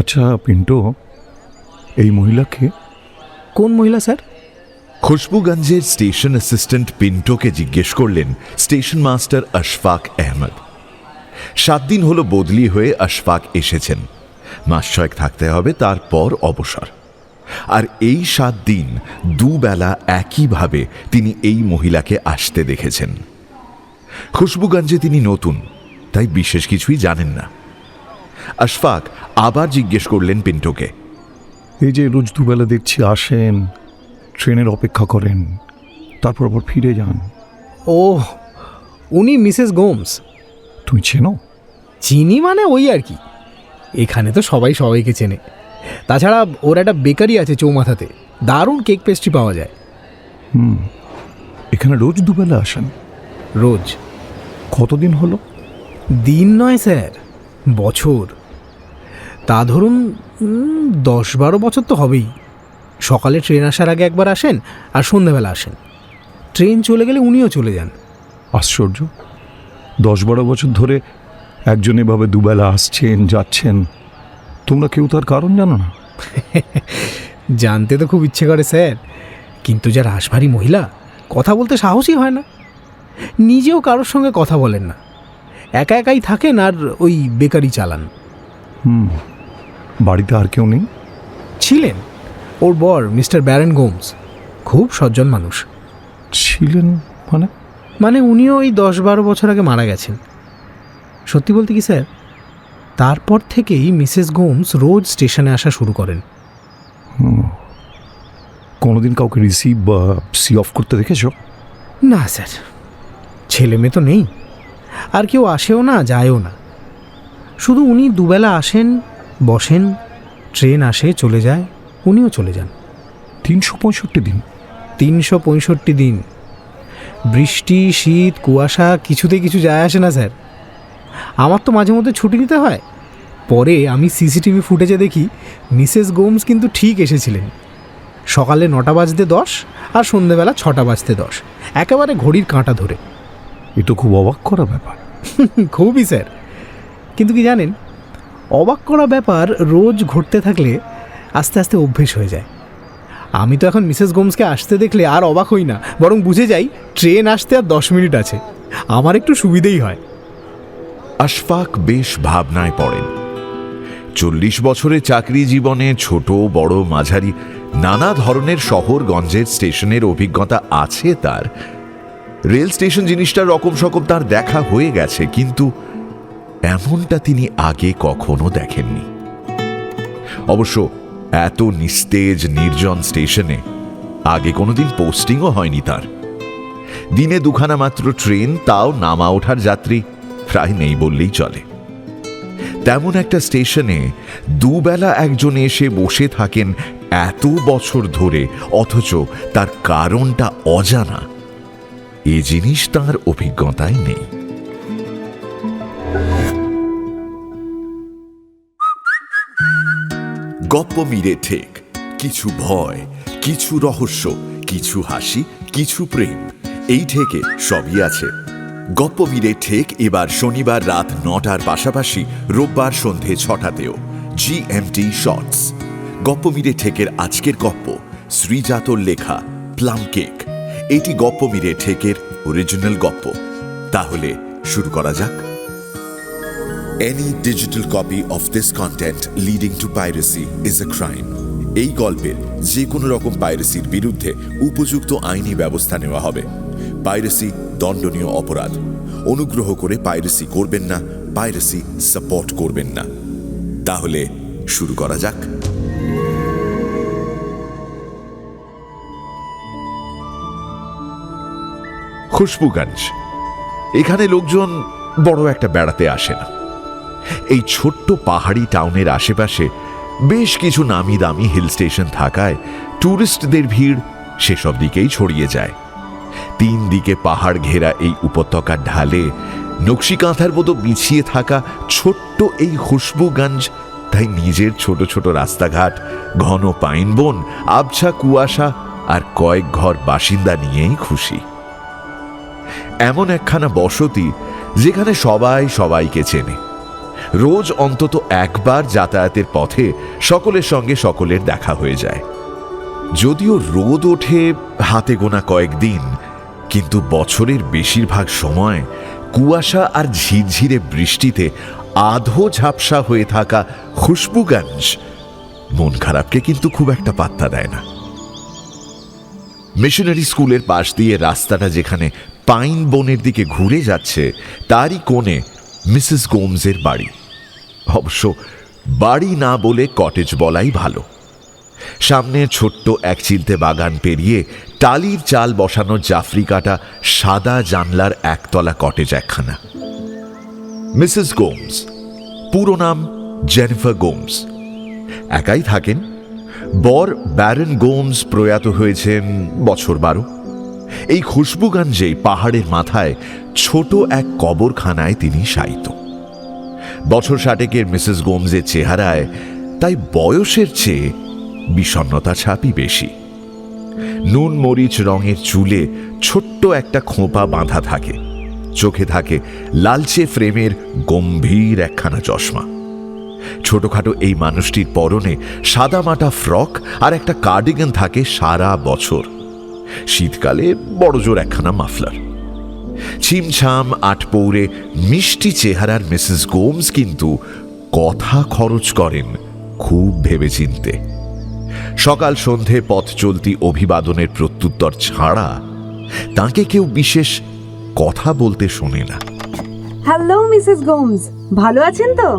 আচ্ছা পিন্টু, এই মহিলাকে? কোন মহিলা স্যার? খুশবুগঞ্জের স্টেশন অ্যাসিস্ট্যান্ট পিন্টোকে জিজ্ঞেস করলেন স্টেশন মাস্টার আশফাক আহমদ। 7 দিন হলো বদলি হয়ে আশফাক এসেছেন। মাস 6 থাকতে হবে, তারপর অবসর। আর এই 7 দিন দুবেলা একইভাবে তিনি এই মহিলাকে আসতে দেখেছেন। খুশবুগঞ্জে তিনি নতুন, তাই বিশেষ কিছুই জানেন না। আশফাক আবার জিজ্ঞেস করলেন পিন্টোকে, এই যে রোজ দুবেলা দেখছি আসেন, ট্রেনের অপেক্ষা করেন, তারপর আবার ফিরে যান। ও, উনি মিসেস গোমস। তুমি চেনো? চিনি মানে ওই আর কি, এখানে তো সবাই সবাইকে চেনে। তাছাড়া ওর একটা বেকারি আছে চৌমাথাতে, দারুণ কেক পেস্ট্রি পাওয়া যায়। এখানে রোজ দুবেলা আসেন? রোজ। কতদিন হলো? দিন নয় স্যার, বছর। তা ধরুন 10-12 বছর তো হবেই। সকালে ট্রেন আসার আগে একবার আসেন, আর সন্ধ্যাবেলা আসেন। ট্রেন চলে গেলে উনিও চলে যান। আশ্চর্য, 10-12 বছর ধরে একজন এভাবে দুবেলা আসছেন যাচ্ছেন, তোমরা কেউ তার কারণ জানো না? জানতে তো খুব ইচ্ছে করে স্যার, কিন্তু যারা রাশভারী মহিলা, কথা বলতে সাহসই হয় না। নিজেও কারোর সঙ্গে কথা বলেন না, একা একাই থাকেন আর ওই বেকারি চালান। বাড়িতে আর কেউ নেই? ছিলেন, ওর বর মিস্টার ব্যারন গোমস, খুব সজ্জন মানুষ। ছিলেন মানে? মানে উনিও ওই 10-12 বছর আগে মারা গেছেন। সত্যি বলতে কি স্যার, তারপর থেকেই মিসেস গোমস রোজ স্টেশনে আসা শুরু করেন। কোনোদিন কাউকে রিসিভ বা সি অফ করতে দেখেছ? না স্যার, ছেলে মেয়ে তো নেই, আর কেউ আসেও না যায়ও না। শুধু উনি দুবেলা আসেন, বসেন, ট্রেন আসে চলে যায়, উনিও চলে যান। 365 দিন? 365 দিন। বৃষ্টি, শীত, কুয়াশা কিছুতে কিছু যায় আসে না স্যার। আমার তো মাঝে মধ্যে ছুটি নিতে হয়। পরে আমি সিসিটিভি ফুটেজে দেখি মিসেস গোমস কিন্তু ঠিক এসেছিলেন। সকালে 9:10 আর সন্ধ্যেবেলা 6:10, একেবারে ঘড়ির কাঁটা ধরে। এ তো খুব অবাক করা ব্যাপার। খুবই স্যার, কিন্তু কি জানেন, অবাক করা ব্যাপার রোজ ঘটতে থাকলে আস্তে আস্তে অভ্যেস হয়ে যায়। আমি তো এখন মিসেস গোমসকে আসতে দেখলে আর অবাক হই না, বরং বুঝে যাই ট্রেন আসতে আর 10 মিনিট আছে। আমার একটু সুবিধেই হয়। আশফাক বেশ ভাবনায় পড়েন। 40 বছরের চাকরি জীবনে ছোট বড় মাঝারি নানা ধরনের শহরগঞ্জের স্টেশনের অভিজ্ঞতা আছে তার। রেল স্টেশন জিনিসটা রকম সকম তার দেখা হয়ে গেছে, কিন্তু এমনটা তিনি আগে কখনো দেখেননি। অবশ্য এত নিস্তেজ নির্জন স্টেশনে আগে কোনোদিন পোস্টিংও হয়নি তার। দিনে 2খানা মাত্র ট্রেন, তাও নামা ওঠার যাত্রী প্রায় নেই বললেই চলে। তেমন একটা স্টেশনে দুবেলা একজন এসে বসে থাকেন এত বছর ধরে, অথচ তার কারণটা অজানা, এ জিনিস তার অভিজ্ঞতায় নেই। গপ্প মিরে ঠেক, কিছু ভয়, কিছু রহস্য, কিছু হাসি, কিছু প্রেম, এই ঠেকে সবই আছে। গপ্প মিরে ঠেক এবার শনিবার রাত 9টার পাশাপাশি রোববার সন্ধে 6টাতেও GMT শর্টস। গপ্প মিরে ঠেকের আজকের গপ্প শ্রীজাতর লেখা প্লাম কেক। এটি গপ্প মিরে ঠেকের অরিজিনাল গপ্প। তাহলে শুরু করা যাক। Any digital copy of this content leading to piracy is a crime. এই গল্পের যে কোনো রকম পাইরেসির বিরুদ্ধে উপযুক্ত আইনি ব্যবস্থা নেওয়া হবে। পাইরেসি দণ্ডনীয় অপরাধ। অনুগ্রহ করে পাইরেসি করবেন না, পাইরেসি সাপোর্ট করবেন না। তাহলে শুরু করা যাক। খুশবুগঞ্জ, এখানে লোকজন বড় একটা বেড়াতে আসে না। এই ছোট্ট পাহাড়ি টাউনের আশেপাশে বেশ কিছু নামি দামি হিল স্টেশন থাকায় ট্যুরিস্টদের ভিড় সেসব দিকেই ছড়িয়ে যায়। 3 দিকে পাহাড় ঘেরা এই উপত্যকার ঢালে নকশিকাঁথার মতো বিছিয়ে থাকা ছোট্ট এই খুশবুগঞ্জ তাই নিজের ছোট ছোট রাস্তাঘাট, ঘন পাইন বন, আবছা কুয়াশা আর কয়েক ঘর বাসিন্দা নিয়েই খুশি। এমন একখানা বসতি যেখানে সবাই সবাইকে চেনে, রোজ অন্তত একবার যাতায়াতের পথে সকলের সঙ্গে সকলের দেখা হয়ে যায়। যদিও রোদ ওঠে হাতে গোনা কয়েকদিন, কিন্তু বছরের বেশিরভাগ সময় কুয়াশা আর ঝিরঝিরে বৃষ্টিতে আধো ঝাপসা হয়ে থাকা খুশবুগঞ্জ মন খারাপকে কিন্তু খুব একটা পাত্তা দেয় না। মিশনারি স্কুলের পাশ দিয়ে রাস্তাটা যেখানে পাইন বনের দিকে ঘুরে যাচ্ছে, তারই কোণে মিসেস গোমসের বাড়ি। অবশ্য বাড়ি না বলে কটেজ বলাই ভালো। সামনে ছোট্ট এক চিলতে বাগান পেরিয়ে টালির চাল বসানো জাফরি কাটা সাদা জানলার একতলা কটেজ একখানা। মিসেস গোমস, পুরো নাম জেনিফার গোমস, একাই থাকেন। বর ব্যারন গোমস প্রয়াত হয়েছেন বছর 12। এই খুশবুগঞ্জেই পাহাড়ের মাথায় ছোট এক কবরখানায় তিনি শায়িত। বছর 60 মিসেস গোমসের চেহারায় তাই বয়সের চেয়ে বিষণ্ণতা ছাপই বেশি। নুন মরিচ রঙের চুলে ছোট্ট একটা খোঁপা বাঁধা থাকে, চোখে থাকে লালচে ফ্রেমের গম্ভীর একখানা চশমা। ছোটখাটো এই মানুষটির পরনে সাদামাটা ফ্রক আর একটা কার্ডিগান থাকে সারা বছর। শীতকালে বড়জোর একখানা মাফলার। ছিমছাম আটপৌরে মিষ্টি চেহারার মিসেস গোমস কিন্তু কথা খরচ করেন খুব ভেবেচিন্তে। সকাল সন্ধে পথ চলতি অভিবাদনের প্রত্যুত্তর ছাড়া তাকে কেউ বিশেষ কথা বলতে শোনে না। হ্যালো মিসেস গোমস, ভালো আছেন তো?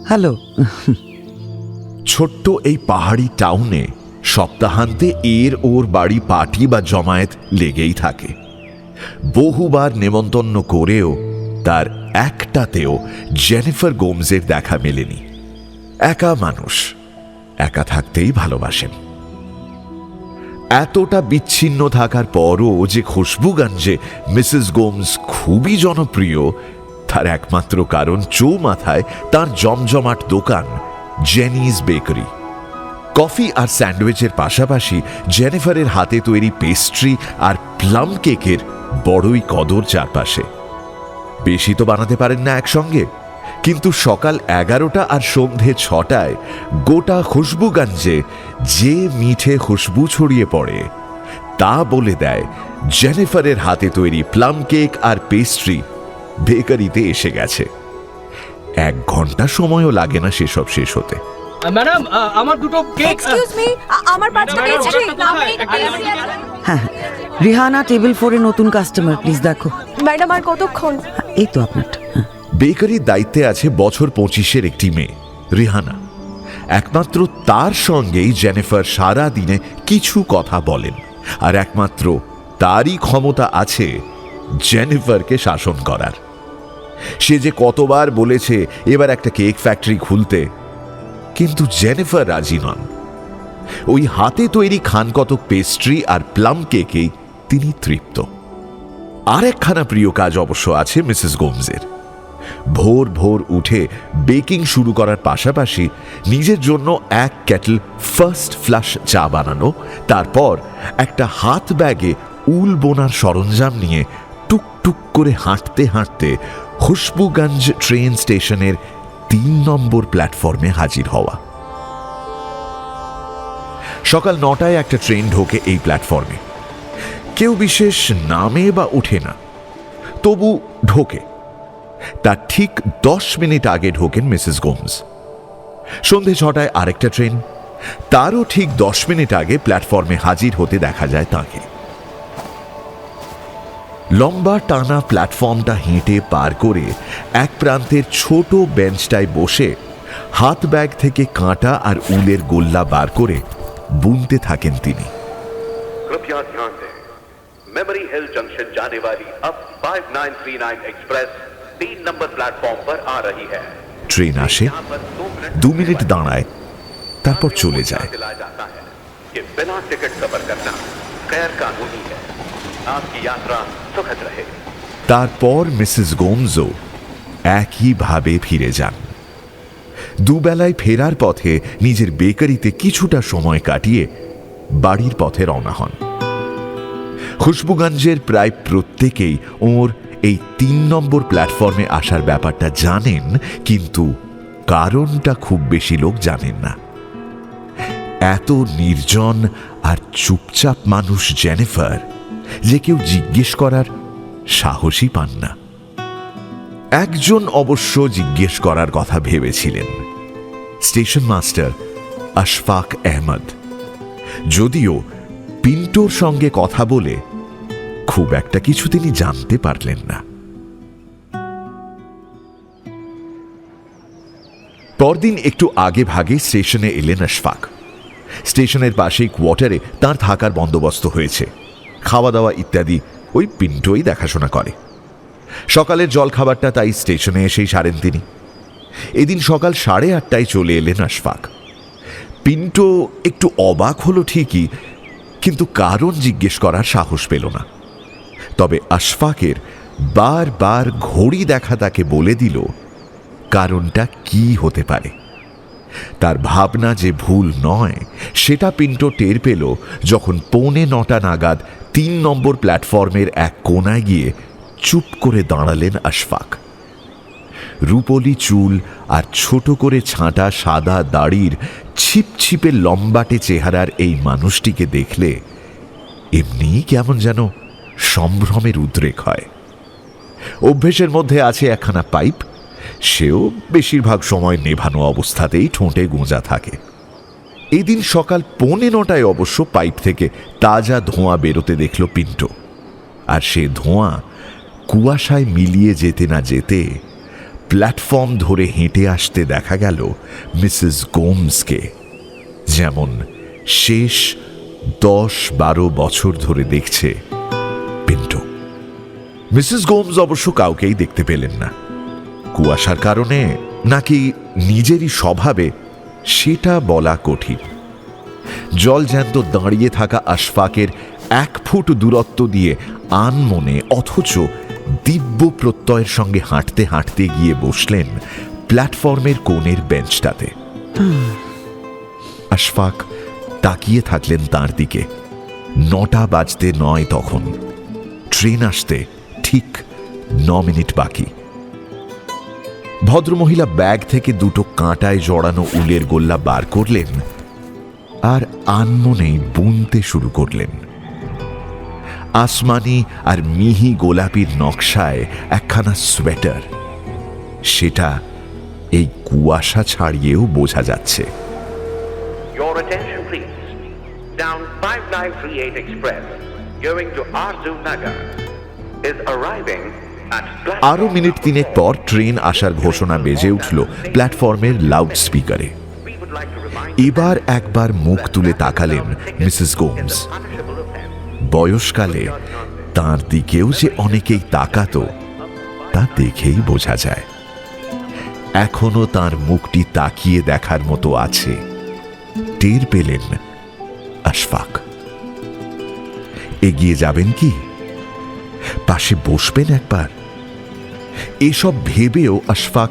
হ্যালো। ছোট্ট এই পাহাড়ি টাউনে সপ্তাহান্তে ওর বাড়ি পার্টি বা জমায়েত লেগেই থাকে। বহুবার নেমন্তন্ন করেও তার একটাতেও জেনিফার গোমসের দেখা মেলেনি। একা মানুষ, একা থাকতেই ভালোবাসেন। এতটা বিচ্ছিন্ন থাকার পরও যে খুশবুগঞ্জে মিসেস গোমস খুবই জনপ্রিয়, তার একমাত্র কারণ চৌমাথায় তার জমজমাট দোকান জেনিস বেকারি। কফি আর স্যান্ডউইচের পাশাপাশি জেনিফারের হাতে তৈরি পেস্ট্রি আর প্লাম কেকের বড়ই কদর চারপাশে। বেশি তো বানাতে পারেন না একসঙ্গে, কিন্তু সকাল 11টা আর সন্ধে 6টায় গোটা খুশবুগঞ্জে যে মিঠে খুশবু ছড়িয়ে পড়ে তা বলে দেয় জেনিফারের হাতে তৈরি প্লাম কেক আর পেস্ট্রি বেকারিতে এসে গেছে। 1 ঘন্টা সময়ও লাগে না সেসব শেষ হতে। ম্যাডাম, আমার দুটো কেক। এক্সকিউজ মি, আমার 5টা পেস্ট্রি। হ্যাঁ, রিহানা টেবিল 4 এ নতুন কাস্টমার, প্লিজ দেখো। ম্যাডাম, আর কতক্ষণ? এই তো আপনারটা। হ্যাঁ। বেকারির দায়িত্বে আছে বছর 25-এর একটি মেয়ে, রিহানা। একমাত্র তার সঙ্গেই জেনিফার সারা দিনে কিছু কথা বলেন, আর একমাত্র তারই ক্ষমতা আছে জেনিফারকে শাসন করার। সে যে কতবার বলেছে এবার একটা কেক ফ্যাক্টরি খুলতে, কিন্তু জেনিফার রাজি নন। ওই হাতে তৈরি খানকতক পেস্ট্রি আর প্লাম কেকেই তিনি তৃপ্ত। আর একখানা প্রিয় কাজ অবশ্য আছে মিসেস গোমসের। ভোর ভোর উঠে বেকিং শুরু করার পাশাপাশি নিজের জন্য 1 কেটল ফার্স্ট ফ্লাশ চা বানানো, তারপর একটা হাত ব্যাগে উল বোনার সরঞ্জাম নিয়ে টুকটুক করে হাঁটতে হাঁটতে খুশবুগঞ্জ ট্রেন স্টেশনের 3 নম্বর প্ল্যাটফর্মে হাজির হওয়া। সকাল 9টায় একটা ট্রেন ঢোকে এই প্ল্যাটফর্মে। কেউ বিশেষ নামে বা ওঠে না, তবু ঢোকে। তার ঠিক 10 মিনিট আগে ঢোকেন মিসেস গোমস। সন্ধে 6টায় আরেকটা ট্রেন, তারও ঠিক 10 মিনিট আগে প্ল্যাটফর্মে হাজির হতে দেখা যায় তাকে। লম্বা টানা প্ল্যাটফর্মটা হেঁটে পার করে এক প্রান্তের ছোট বেঞ্চটায় বসে হাত ব্যাগ থেকে কাঁটা আর উলের গোল্লা বার করে বুনতে থাকেন তিনি। कृपया ध्यान दें, मेमोरी हिल जंक्शन जाने वाली अब 5939 एक्सप्रेस 3 नंबर प्लेटफॉर्म पर आ रही है। ট্রেন আসে, 2 মিনিট দাঁড়ায়, তারপর চলে যায়। दिलाया जाता है कि बिना टिकट सफर करना गैर कानूनी है। आपकी यात्रा सुखद रहे। তারপর মিসেস গোমসও একইভাবে ফিরে যান। দুবেলায় ফেরার পথে নিজের বেকারিতে কিছুটা সময় কাটিয়ে বাড়ির পথে রওনা হন। খুশবুগঞ্জের প্রায় প্রত্যেকেই ওর এই ৩ নম্বর প্ল্যাটফর্মে আসার ব্যাপারটা জানেন, কিন্তু কারণটা খুব বেশি লোক জানেন না। এত নির্জন আর চুপচাপ মানুষ জেনিফার যে কেউ জিজ্ঞেস করার সাহসই পান না। একজন অবশ্য জিজ্ঞেস করার কথা ভেবেছিলেন, স্টেশন মাস্টার আশফাক আহমদ। যদিও পিন্টোর সঙ্গে কথা বলে খুব একটা কিছু তিনি জানতে পারলেন না। পরদিন একটু আগে ভাগে স্টেশনে এলেন আশফাক। স্টেশনের পাশেই কোয়ার্টারে তার থাকার বন্দোবস্ত হয়েছে। খাওয়া দাওয়া ইত্যাদি ওই পিন্টোই দেখাশোনা করে। সকালের জলখাবারটা তাই স্টেশনে এসেই সারেন তিনি। এদিন সকাল 8:30টায় চলে এলেন আশফাক। পিন্টো একটু অবাক হলো ঠিকই, কিন্তু কারণ জিজ্ঞেস করার সাহস পেল না। তবে আশফাকের বারবার ঘড়ি দেখা তাকে বলে দিল কারণটা কি হতে পারে। তার ভাবনা যে ভুল নয় সেটা পিন্টো টের পেল যখন 8:45 নাগাদ 3 নম্বর প্ল্যাটফর্মের এক কোনায় গিয়ে চুপ করে দাঁড়ালেন আশফাক। রূপলি চুল আর ছোট করে ছাঁটা সাদা দাড়ির ছিপছিপে লম্বাটে চেহারার এই মানুষটিকে দেখলে এমনিই কেমন যেন সম্ভ্রমের উদ্রেক হয়। অভ্যেসের মধ্যে আছে একখানা পাইপ, সেও বেশিরভাগ সময় নেভানো অবস্থাতেই ঠোঁটে গোঁজা থাকে। এদিন সকাল 9:45টায় অবশ্য পাইপ থেকে তাজা ধোঁয়া বেরোতে দেখল পিন্টো। আর সে ধোঁয়া কুয়াশায় মিলিয়ে যেতে না যেতে প্ল্যাটফর্ম ধরে হেঁটে আসতে দেখা গেল মিসেস গোমসকে, যেমন শেষ 10-12 বছর ধরে দেখছে পিন্টো। মিসেস গোমস অবশ্য কাউকেই দেখতে পেলেন না। কুয়াশার কারণে নাকি নিজেরই স্বভাবে সেটা বলা কঠিন। জলজ্যান্ত দাঁড়িয়ে থাকা আশফাকের 1 ফুট দূরত্ব দিয়ে আনমনে অথচ দিব্য প্রত্যয়ের সঙ্গে হাঁটতে হাঁটতে গিয়ে বসলেন প্ল্যাটফর্মের কোণের বেঞ্চটাতে। আশফাক তাকিয়ে থাকলেন তার দিকে। 9টা বাজতে 9 তখন। ট্রেন আসতে ঠিক 9 মিনিট বাকি। ভদ্রমহিলা ব্যাগ থেকে 2টো কাঁটায় জড়ানো উলের গোল্লা বার করলেন আর আনমনেই বুনতে শুরু করলেন। আসমানি আর মিহি গোলাপির নকশায় একখানা সোয়েটার, সেটা এই কুয়াশা ছাড়িয়েও বোঝা যাচ্ছে। Your attention please. Down 5938 Express going to Arzu Nagar is arriving at platform. আরো মিনিট 3 পর ট্রেন আসার ঘোষণা বেজে উঠল প্ল্যাটফর্মের লাউড স্পিকারে। We would like to remind you এবার একবার মুখ তুলে তাকালেন মিসেস গোমস। punishable offense. বয়সকালে তার দিকেও যে অনেকেই তাকাতো তা দেখেই বোঝা যায়। এখনো তার মুখটি তাকিয়ে দেখার মতো আছে, টের পেলেন আশফাক। এগিয়ে যাবেন কি, পাশে বসবেন একবার? এসব ভেবেও আশফাক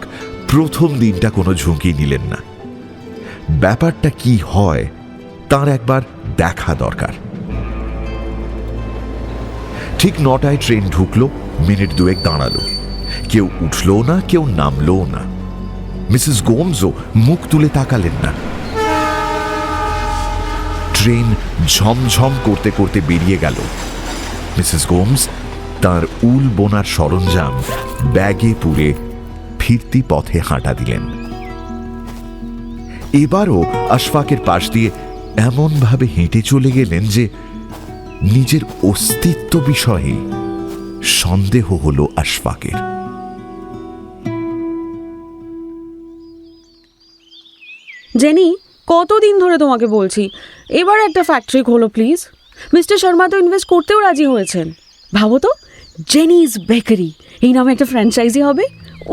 প্রথম দিনটা কোনো ঝুঁকি নিলেন না। ব্যাপারটা কি হয় তার একবার দেখা দরকার। ঠিক 9টায় ট্রেন ঢুকলো, মিনিট 2 দাঁড়ালো। কেউ উঠলো না, কেউ নামলো না। মিসেস গোমসও মুখ তুলে তাকালেন না। ট্রেন ঝমঝম করতে করতে বেরিয়ে গেল। মিসেস গোমস তার উল বোনার সরঞ্জাম ব্যাগে পুরে ফিরতি পথে হাঁটা দিলেন। এবারও আশফাকের পাশ দিয়ে এমনভাবে হেঁটে চলে গেলেন যে নিজের অস্তিত্ব বিষয়ে সন্দেহ হলো আশফাকের। জেনি, কতদিন ধরে তোমাকে বলছি এবার একটা ফ্যাক্টরি খোলো প্লিজ। মিস্টার শর্মা তো ইনভেস্ট করতেও রাজি হয়েছেন। ভাবো তো, জেনিস বেকারি এই নামে একটা ফ্র্যাঞ্চাইজি হবে।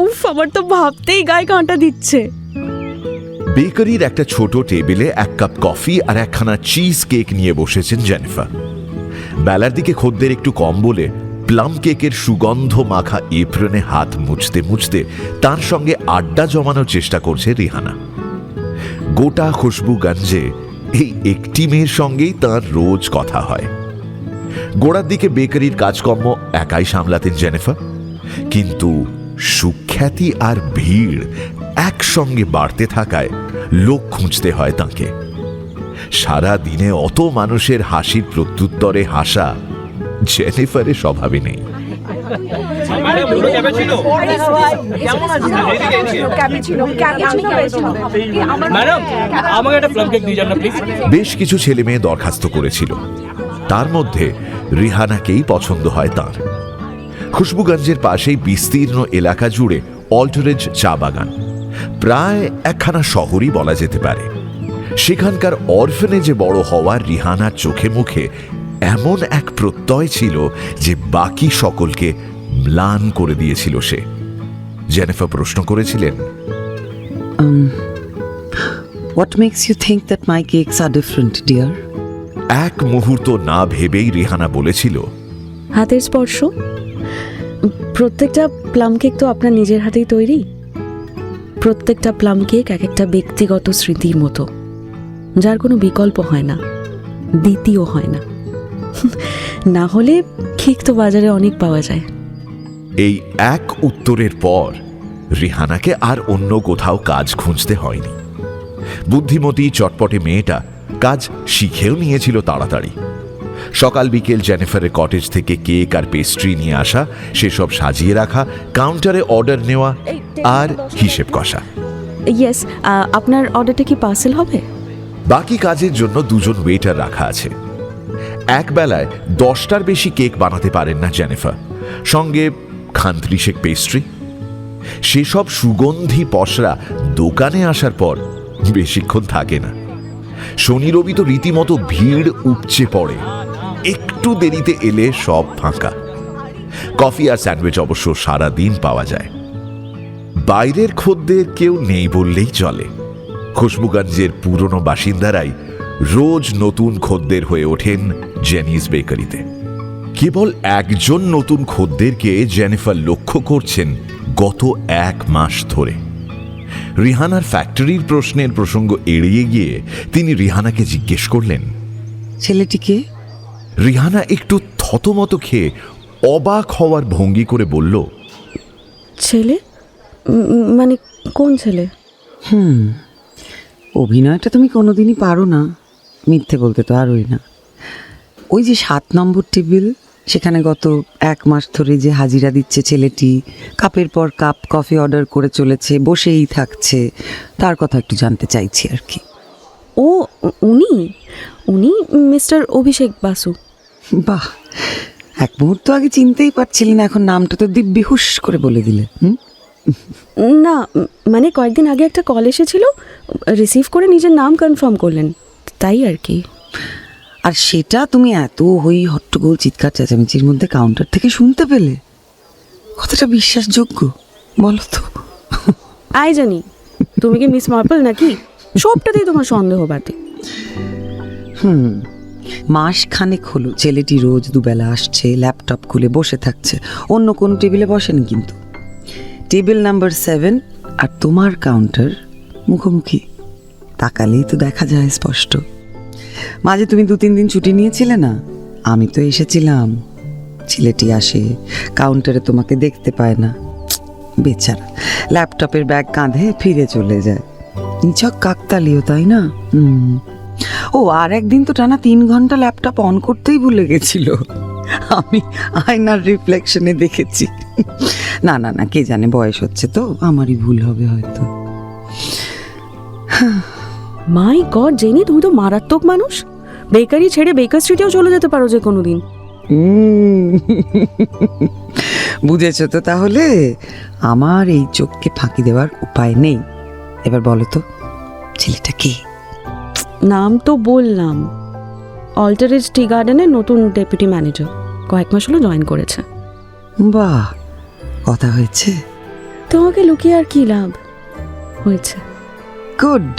উফ, আমার তো ভাবতেই গায়ে কাঁটা দিচ্ছে। বেকারির একটা ছোট টেবিলে 1 কাপ কফি আর একখানা চিজ কেক নিয়ে বসেছেন জেনিফার। বেলার দিকে খদ্দের একটু কম বলে প্লাম কেকের সুগন্ধ মাখা এপ্রনে হাত মুছতে মুছতে তার সঙ্গে আড্ডা জমানোর চেষ্টা করছে রিহানা। গোটা খুশবুগঞ্জে এই একটি মেয়ের সঙ্গেই তার রোজ কথা হয়। গোড়ার দিকে বেকারির কাজকর্ম একাই সামলাতেন জেনিফার। কিন্তু সুখ্যাতি আর ভিড় একসঙ্গে বাড়তে থাকায় লোক খুঁজতে হয় তাকে। সারা দিনে অত মানুষের হাসির প্রত্যুত্তরে হাসা জেনিফারের স্বভাবে নেই। ম্যাডাম আমাকে একটা প্লাম কেক দিয়ে যান না প্লিজ। বেশ কিছু ছেলে মেয়ে দরখাস্ত করেছিল, তার মধ্যে রিহানাকেই পছন্দ হয় তার। খুশবুগঞ্জের পাশেই বিস্তীর্ণ এলাকা জুড়ে অল্টারেজ চা বাগান, প্রায় একখানা শহরই বলা যেতে পারে। সেখানকার অরফেনেজে বড় হওয়ার রিহানার চোখে মুখে এমন এক প্রত্যয় ছিল যে বাকি সকলকে ম্লান করে দিয়েছিল সে। জেনিফার প্রশ্ন করেছিলেন, What makes you think that my cakes are different, dear? এক মুহূর্ত না ভেবেই রিহানা বলেছিল, হাতের স্পর্শ। প্রত্যেকটা প্লাম কেক তো আপনার নিজের হাতেই তৈরি। প্রত্যেকটা প্লাম কেক এক একটা ব্যক্তিগত স্মৃতির মতো, যার কোনো বিকল্প হয় না, দ্বিতীয় হয় না। না হলে কেক তো বাজারে অনেক পাওয়া যায়। এই এক উত্তরের পর রিহানাকে আর অন্য কোথাও কাজ খুঁজতে হয়নি। বুদ্ধিমতী চটপটে মেয়েটা কাজ শিখেও নিয়েছিল তাড়াতাড়ি। সকাল বিকেল জেনিফারের কটেজ থেকে কেক আর পেস্ট্রি নিয়ে আসা, সেসব সাজিয়ে রাখা, কাউন্টারে অর্ডার নেওয়া আর হিসেব কষা। ইয়েস, আপনার অর্ডারটা কি পার্সেল হবে? বাকি কাজের জন্য দুজন ওয়েটার রাখা আছে। এক বেলায় 10টার বেশি কেক বানাতে পারেন না জেনিফার, সঙ্গে খান-30 পেস্ট্রি। সেসব সুগন্ধি পসরা দোকানে আসার পর বেশিক্ষণ থাকে না। শনি রবি তো রীতিমতো ভিড় উপচে পড়ে, একটু দেরিতে এলে সব ফাঁকা। কফি আর স্যান্ডউইচ অবশ্য সারা দিন পাওয়া যায়। বাইরের খদ্দের কেউ নেই বললেই চলে। খুশবুগঞ্জের পুরনো বাসিন্দারাই রোজ নতুন খদ্দের হয়ে ওঠেন জেনিস বেকারিতে। কেবল একজন নতুন খদ্দেরকে জেনিফার লক্ষ্য করছেন গত 1 মাস ধরে। রিহানার ফ্যাক্টরির প্রশ্নের প্রসঙ্গ এড়িয়ে গিয়ে তিনি রিহানাকে জিজ্ঞেস করলেন, ছেলেটিকে? রিহানা একটু থতমত খেয়ে অবাক হওয়ার ভঙ্গি করে বলল, ছেলে? মানে কোন ছেলে? অভিনয়টা তুমি কোনোদিনই পারো না, মিথ্যে বলতে তো আরই না। ওই যে 7 নম্বর টেবিল, সেখানে গত 1 মাস ধরে যে হাজিরা দিচ্ছে ছেলেটি, কাপের পর কাপ কফি অর্ডার করে চলেছে, বসেই থাকছে, তার কথা একটু জানতে চাইছি আর কি। ও উনি উনি মিস্টার অভিষেক বাসু। বাহ, এক মুহূর্ত আগে চিনতেই পারছিলি না, এখন নামটা তো দিব্যি হুশ করে বলে দিলে। না মানে কয়েকদিন আগে একটা কল এসেছিল, রিসিভ করে নিজের নাম কনফার্ম করলেন, তাই আর কি। আর সেটা তুমি এত হই হট্টগোল চিৎকার চেঁচামেচির মধ্যে কাউন্টার থেকে শুনতে পেলে? কতটা বিশ্বাসযোগ্য বলো তো? আই জানি তুমি কি মিস মার্পল নাকি, সবটাতেই তোমার সন্দেহ বাটে। মাস খানেক হলো ছেলেটি রোজ দুবেলা আসছে, ল্যাপটপ খুলে বসে থাকছে, অন্য কোনো টেবিলে বসেনি কিন্তু। টেবিল নাম্বার 7 আর তোমার কাউন্টার মুখোমুখি, তাকালেই তো দেখা যায় স্পষ্ট। মাঝে তুমি 2-3 দিন ছুটি নিয়েছিলে না, আমি তো এসেছিলাম। ছেলেটি আসে, কাউন্টারে তোমাকে দেখতে পায় না, বেচারা ল্যাপটপের ব্যাগ কাঁধে ফিরে চলে যায়। নিছক কাকতালীয়, তাই না? ও আর একদিন তো টানা 3 ঘন্টা ল্যাপটপ অন করতেই ভুলে গেছিল, আমি আয়নার রিফ্লেকশনে দেখেছি। না না না, কে জানে, বয়স হচ্ছে তো, আমারই ভুল হবে হয়তো। মাই গড জেনি, তুমি তো মারাত্মক মানুষ। বেকারি ছেড়ে বেকার স্ট্রিটেও চলে যেতে পারো যে কোনো দিন। বুঝেছ তো তাহলে? আমার এই চোখকে ফাঁকি দেওয়ার উপায় নেই। এবার বলো তো, ছেলেটা কে? নাম তো বললাম, অল্টারেজ টি গার্ডেনের নতুন ডেপুটি ম্যানেজার, কয়েক মাস হলো জয়েন করেছে। বাহ, কথা হয়েছে? তোমাকে লুকিয়ে আর কি লাভ, হয়েছে। গুড,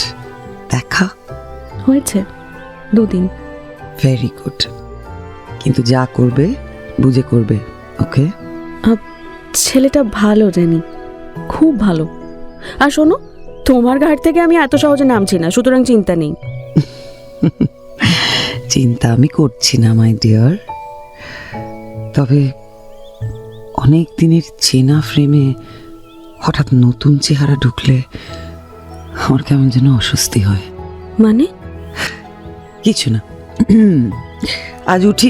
দেখা হয়েছে 2 দিন। ভেরি গুড, কিন্তু যা করবে বুঝে করবে, ওকে? ছেলেটা ভালো জানি, খুব ভালো। আর শোনো, তোমার ঘাট থেকে আমি এত সহজে নামছি না, সুতরাং চিন্তা নেই। চিন্তা আমি করছি না মাই ডিয়ার, তবে অনেক দিনের চেনা ফ্রেমে হঠাৎ নতুন চেহারা ঢুকলে আমার কেমন যেন অস্বস্তি হয়। মানে? কিছু না। আজ উঠি,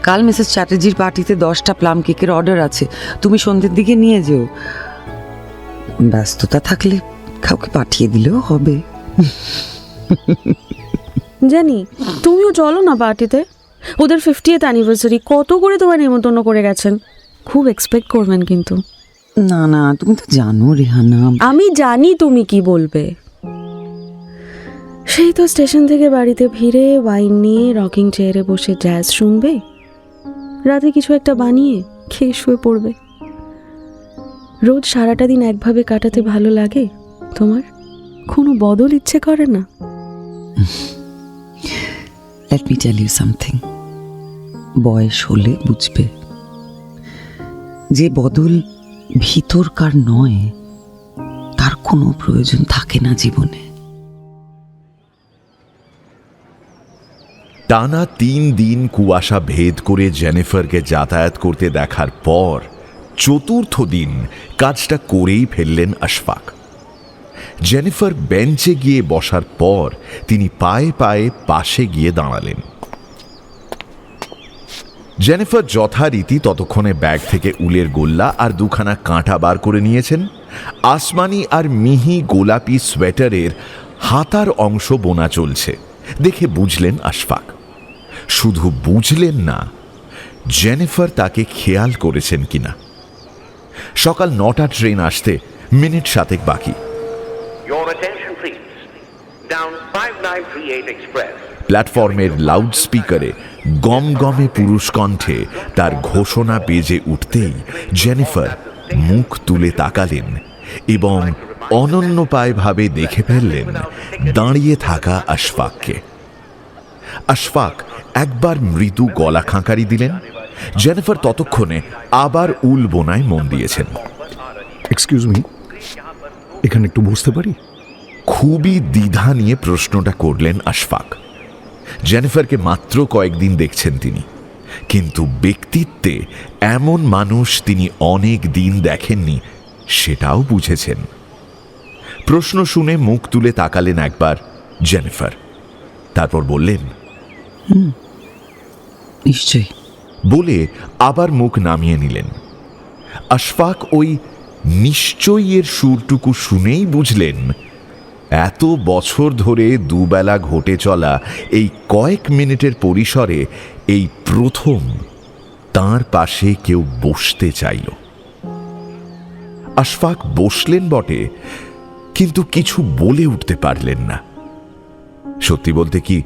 কাল মিসেস চ্যাটার্জির পার্টিতে 10টা প্লাম কেকের অর্ডার আছে, তুমি সন্ধ্যের দিকে নিয়ে যেও। ব্যস্ততা থাকলে কাউকে পাঠিয়ে দিলেও হবে। জানি, তুমিও চলো না পার্টিতে। ওদের 50th অ্যানিভার্সারি, কত করে তোমার নেমন্তন্ন করে গেছেন। খুব এক্সপেক্ট করবেন কিন্তু। না না, তুমি তো জানো রেহানা। আমি জানি তুমি কি বলবে। সেই তো স্টেশন থেকে বাড়িতে ফিরে ওয়াইন নিয়ে রকিং চেয়ারে বসে জ্যাজ শুনবে, রাতে কিছু একটা বানিয়ে খেয়ে শুয়ে পড়বে। রোজ সারাটা দিন একভাবে কাটাতে ভালো লাগে তোমার? কোনো বদল ইচ্ছে করে না? Let me tell you something. বয়স হলে বুঝবে যে বদল ভিতরকার নয়, তার কোনো প্রয়োজন থাকে না জীবনে। টানা 3 দিন কুয়াশা ভেদ করে জেনিফারকে যাতায়াত করতে দেখার পর চতুর্থ দিন কাজটা করেই ফেললেন আশফাক। জেনিফার বেঞ্চে গিয়ে বসার পর তিনি পায়ে পায়ে পাশে গিয়ে দাঁড়ালেন। জেনিফার যথারীতি ততক্ষণে ব্যাগ থেকে উলের গোল্লা আর 2খানা কাঁটা বার করে নিয়েছেন। আসমানি আর মিহি গোলাপি সোয়েটারের হাতার অংশ বোনা চলছে দেখে বুঝলেন আশফাক। শুধু বুঝলেন না, জেনিফার তাকে খেয়াল করেছেন কিনা। সকাল 9টা ট্রেন আসতে মিনিট 7 বাকি। Your attention please. Down 5938 Express. প্ল্যাটফর্মের লাউড স্পিকারে গমগমে পুরুষ কণ্ঠে তার ঘোষণা বেজে উঠতেই জেনিফার মুখ তুলে তাকালেন এবং অনন্যপায় ভাবে দেখে ফেললেন দাঁড়িয়ে থাকা আশফাককে। আশফাক একবার মৃদু গলা খাঁকারি দিলেন। জেনিফার ততক্ষণে আবার উল বোনায় মন দিয়েছেন। এক্সকিউজ মি, এখানে একটু বসতে পারি? খুবই দ্বিধা নিয়ে প্রশ্নটা করলেন আশফাক। জেনিফারকে মাত্র কয়েকদিন দেখছেন তিনি, কিন্তু ব্যক্তিত্বে এমন মানুষ তিনি অনেক দিন দেখেননি সেটাও বুঝেছেন। প্রশ্ন শুনে মুখ তুলে তাকালেন একবার জেনিফার, তারপর বললেন, নিশ্চয়ই। বলে আবার মুখ নামিয়ে নিলেন। আশফাক ওই নিশ্চয়ই এর সুরটুকু শুনেই বুঝলেন এত বছর ধরে দুবেলা ঘটে চলা এই কয়েক মিনিটের পরিসরে এই প্রথম তার পাশে কেউ বসতে চাইল। আশফাক বসলেন বটে, কিন্তু কিছু বলে উঠতে পারলেন না। সত্যি বলতে কি,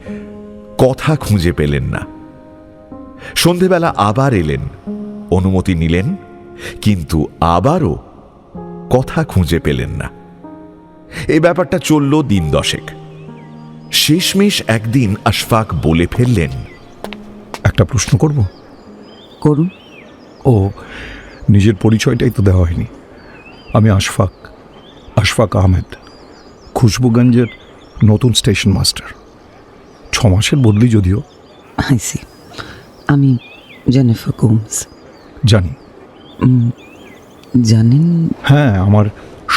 কথা খুঁজে পেলেন না। সন্ধেবেলা আবার এলেন, অনুমতি নিলেন, কিন্তু আবারও কথা খুঁজে পেলেন না। এই ব্যাপারটা চলল দিন 10। শেষমেশ একদিন আশফাক বলে ফেললেন, একটা প্রশ্ন করব? করুন। ও, নিজের পরিচয়টাই তো দেওয়া হয়নি। আমি আশফাক আহমেদ, খুশবুগঞ্জের নতুন স্টেশন মাস্টার। 6 মাসের বদলি যদিও। আইসি। আমি জেনিফার গোমস। জানি। জানেন? হ্যাঁ, আমার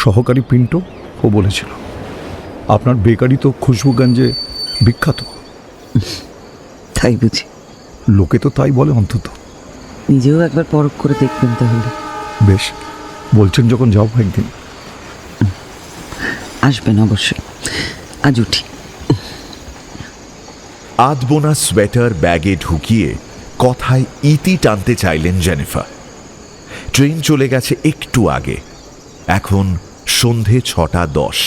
সহকারী পিন্টো ও বলেছিল আপনার বেকারি তো খুশবুগঞ্জে বিখ্যাত। তাই বুঝি? লোকে তো তাই বলে অন্তত। নিজেও একবার পরখ করে দেখবেন তাহলে। বেশ, বলছেন যখন যাও একদিন। আসবেন অবশ্যই। আজ উঠি। আধবোনা সোয়েটার ব্যাগে ঢুকিয়ে কথায় ইতি টানতে চাইলেন জেনিফার। ট্রেন চলে গেছে একটু আগে, এখন সন্ধে 6:10।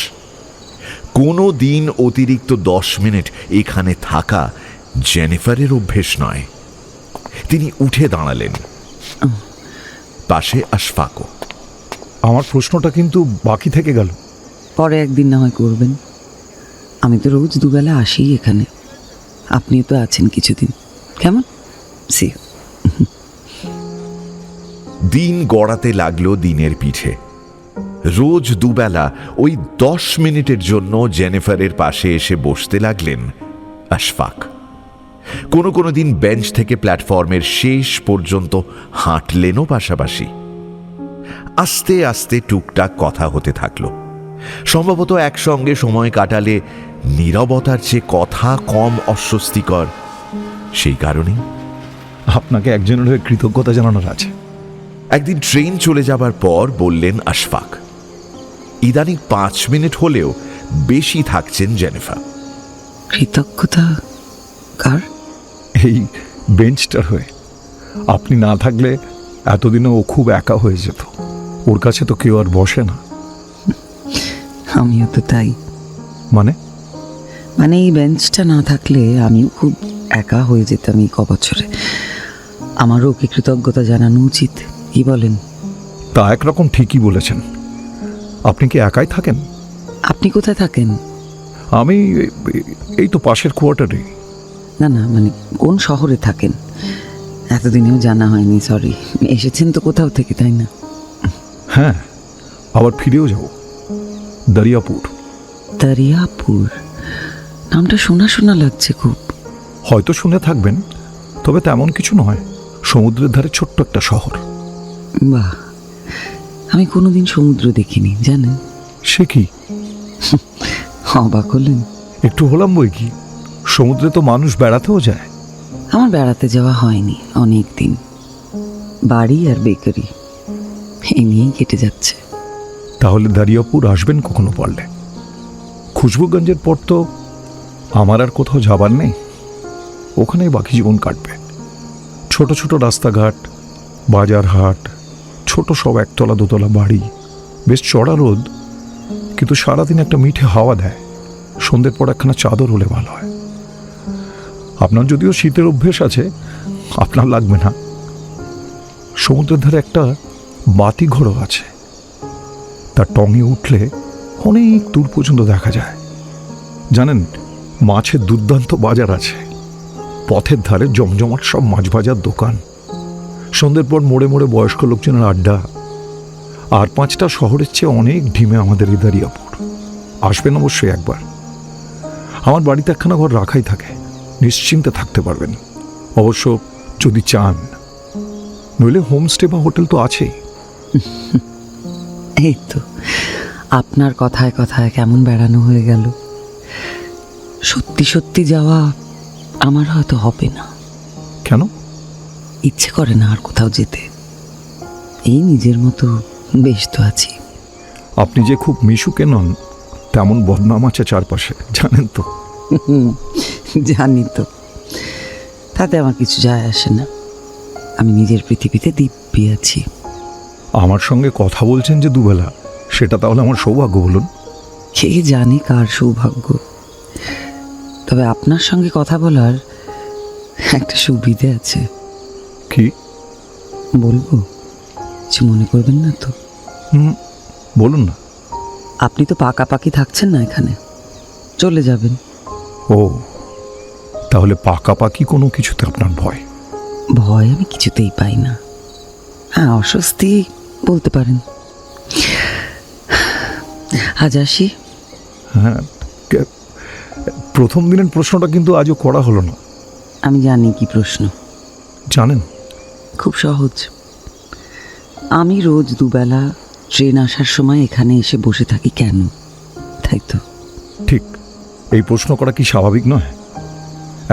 কোনো দিন অতিরিক্ত 10 মিনিট এখানে থাকা জেনিফারের অভ্যেস নয়। তিনি উঠে দাঁড়ালেন। পাশে আশফাকও। আমার প্রশ্নটা কিন্তু বাকি থেকে গেল। পরে একদিন না হয় করবেন। আমি তো রোজ দুবেলা আসি এখানে, আপনিও তো আছেন কিছুদিন। কেমন? সি। দিন গড়াতে লাগলো দিনের পিঠে। রোজ দুবেলা ওই 10 মিনিটের জন্য জেনিফারের পাশে এসে বসতে লাগলেন আশফাক। কোনো কোনো দিন বেঞ্চ থেকে প্ল্যাটফর্মের শেষ পর্যন্ত হাঁটলেনও পাশাপাশি। আস্তে আস্তে টুকটাক কথা হতে থাকলো। সম্ভবত একসঙ্গে সময় কাটালে নীরবতার চেয়ে কথা কম অস্বস্তিকর, সেই কারণেই আপনাকে একজনের হয়ে কৃতজ্ঞতা জানানোর আছে। একদিন ট্রেন চলে যাবার পর বললেন আশফাক। ইদানিং 5 মিনিট হলেও বেশি থাকছেন জেনিফার। কৃতজ্ঞতা কার? এই বেঞ্চটার হয়ে। আপনি না থাকলে এতদিনে ও খুব একা হয়ে যেত। ওর কাছে তো কেউ আর বসে না। আমিও তো তাই। মানে মানে এই বেঞ্চটা না থাকলে আমিও খুব একা হয়ে যেতাম এই কবছরে। আমারও ওকে কৃতজ্ঞতা জানানো উচিত, কি বলেন? তা একরকম ঠিকই বলেছেন। আপনি কি একাই থাকেন? আপনি কোথায় থাকেন? আমি এই তো পাশের কোয়ার্টারে। না না, মানে কোন শহরে থাকেন? এতদিনেও জানা হয়নি, সরি। এসেছেন তো কোথাও থেকে, তাই না? হ্যাঁ, আবার ফিরেও যাব। দরিয়াপুর। দরিয়াপুর নামটা শোনা শোনা লাগছে খুব। হয়তো শুনে থাকবেন, তবে তেমন কিছু নয়। সমুদ্রের ধারে ছোট্ট একটা শহর। বাহ, আমি কোনোদিন সমুদ্র দেখিনি, জানেন? সে কি? অবাক হলেন? একটু হলাম বই কি। সমুদ্রে তো মানুষ বেড়াতেও যায়। আমার বেড়াতে যাওয়া হয়নি অনেক দিন। বাড়ি আর বেকারি এই নিয়েই কেটে যাচ্ছে। তাহলে দরিয়াপুর আসবেন কখনো পারলে। খুশবুগঞ্জের পর তো আমার আর কোথাও যাবার নেই। ওখানেই বাকি জীবন কাটবে। ছোট ছোট রাস্তাঘাট, বাজার হাট, ছোট সব একতলা দোতলা বাড়ি, বেশ চড়া রোদ, কিন্তু সারাদিন একটা মিঠে হাওয়া দেয়। সন্ধ্যের পর একখানা চাদর হলে ভালো হয়। আপনার যদিও শীতের অভ্যেস আছে, আপনার লাগবে না। সমুদ্রের ধারে একটা বাতি ঘরও আছে। তার টঙে উঠলে অনেক দূর পর্যন্ত দেখা যায়। জানেন, মাছের দুর্দান্ত বাজার আছে। পথের ধারে জমজমাট সব মাছ ভাজার দোকান। সন্ধ্যের পর মোড়ে মোড়ে বয়স্ক লোকজনের আড্ডা। আর 5টা শহরের চেয়ে অনেক ঢিমে আমাদের এই দরিয়াপুর। আসবেন অবশ্যই একবার। আমার বাড়িতে একখানা ঘর রাখাই থাকে, নিশ্চিন্তে থাকতে পারবেন। অবশ্য যদি চান, নইলে হোমস্টে বা হোটেল তো আছেই। এই তো আপনার কথায় কথায় কেমন বেড়ানো হয়ে গেল। সত্যি সত্যি যাওয়া আমার হয়তো হবে না। কেন? ইচ্ছে করে না আর কোথাও যেতে। এই নিজের মতো বেশ তো আছি। আপনি যে খুব মিশুকে নন, তেমন বদনাম আছে চারপাশে, জানেন তো। জানি তো, তাতে আমার কিছু যায় আসে না। আমি নিজের পৃথিবীতে দিব্যি আছি। আমার সঙ্গে কথা বলছেন যে দুবেলা, সেটা তাহলে আমার সৌভাগ্য বলুন। কে জানে কার সৌভাগ্য। তবে আপনার সঙ্গে কথা বলার একটা সুবিধে আছে। কি? বলবো? কিছু মনে করবেন না তো? বলুন না। আপনি তো পাকাপাকি থাকছেন না এখানে, চলে যাবেন। ও, তাহলে পাকাপাকি কোনো কিছুতে আপনার ভয়? ভয় আমি কিছুতেই পাই না। হ্যাঁ, অস্বস্তি বলতে পারেন। আজ আসি। হ্যাঁ, প্রথম দিনের প্রশ্নটা কিন্তু আজও করা হলো না। আমি জানি কি প্রশ্ন। জানেন? খুব সহজ। আমি রোজ দুবেলা ট্রেন আসার সময় এখানে এসে বসে থাকি কেন, তাই তো? ঠিক। এই প্রশ্ন করা কি স্বাভাবিক নয়?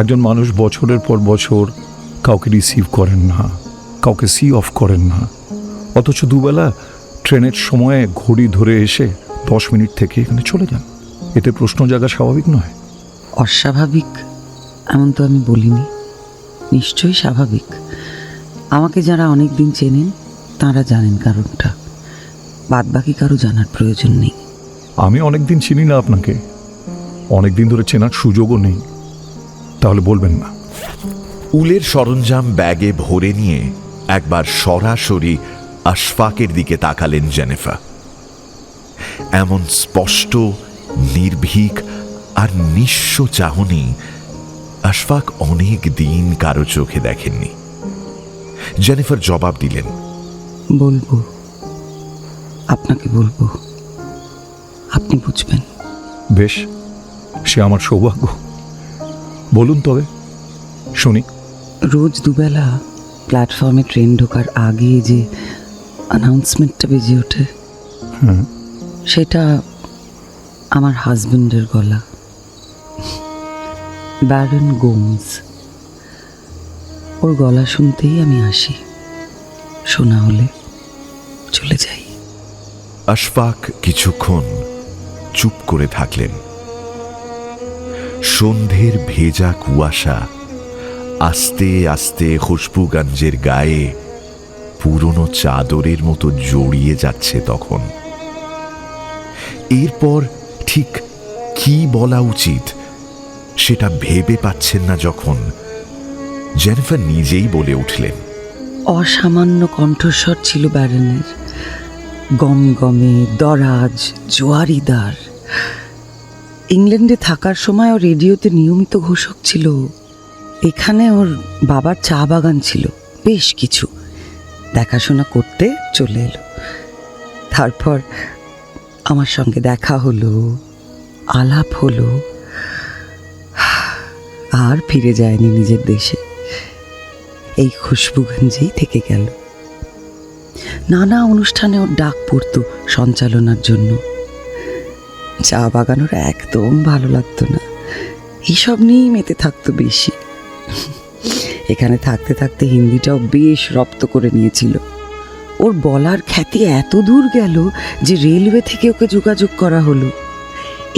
একজন মানুষ বছরের পর বছর কাউকে রিসিভ করেন না, কাউকে সি অফ করেন না, অথচ দুবেলা ট্রেনের সময়ে ঘড়ি ধরে এসে 10 মিনিট থেকে এখানে চলে যান। এতে প্রশ্ন জাগা স্বাভাবিক নয়? অস্বাভাবিক এমন তো আমি বলিনি, নিশ্চয়ই স্বাভাবিক। আমাকে যারা অনেক দিন চেনেন তারা জানেন কারণটা। বাদ বাকি কারো জানার প্রয়োজন নেই। আমি অনেকদিন চিনি না আপনাকে, অনেকদিন ধরে চেনার সুযোগও নেই, তাহলে বলবেন না? উলের সরঞ্জাম ব্যাগে ভরে নিয়ে একবার সরাসরি আশফাকের দিকে তাকালেন জেনিফার। এমন স্পষ্ট, নির্ভীক আর নিঃস্ব চাহনি আশফাক অনেক দিন কারো চোখে দেখেননি। জেনিফার জবাব দিলেন, বলবো, আপনাকে বলবো, আপনি বুঝবেন। বেশ, সে আমার সৌভাগ্য। বলুন তবে। শুনি। রোজ দুবেলা প্ল্যাটফর্মে ট্রেন ঢোকার আগে যে অ্যানাউন্সমেন্টটা বেজে ওঠে, সেটা আমার হাজবেন্ডের গলা, ব্যারন গোমস। ওর গলা শুনতেই আমি আসি, শোনা হলে চলে যাই। আশফাক কিছুক্ষণ চুপ করে থাকলেন। সন্ধ্যের ভেজা কুয়াশা আস্তে আস্তে খুশবুগঞ্জের গায়ে পুরনো চাদরের মতো জড়িয়ে যাচ্ছে তখন। এরপর ঠিক কি বলা উচিত সেটা ভেবে পাচ্ছেন না যখন জেনিফার নিজেই বলে উঠলেন। অসামান্য কণ্ঠস্বর ছিল ব্যারনের, গমগমে, দরাজ, জোয়ারিদার। ইংল্যান্ডে থাকার সময় ও রেডিওতে নিয়মিত ঘোষক ছিল। এখানে ওর বাবার চা বাগান ছিল বেশ কিছু, দেখাশোনা করতে চলে এলো। তারপর আমার সঙ্গে দেখা হলো, আলাপ হলো, আর ফিরে যায়নি নিজের দেশে, এই খুশবুগঞ্জেই থেকে গেল। নানা অনুষ্ঠানে ওর ডাক পড়তো সঞ্চালনার জন্য। চা বাগান ওর একদম ভালো লাগতো না, এইসব নিয়েই মেতে থাকতো বেশি। এখানে থাকতে থাকতে হিন্দিটাও বেশ রপ্ত করে নিয়েছিল। ওর বলার খ্যাতি এত দূর গেল যে রেলওয়ে থেকে ওকে যোগাযোগ করা হলো।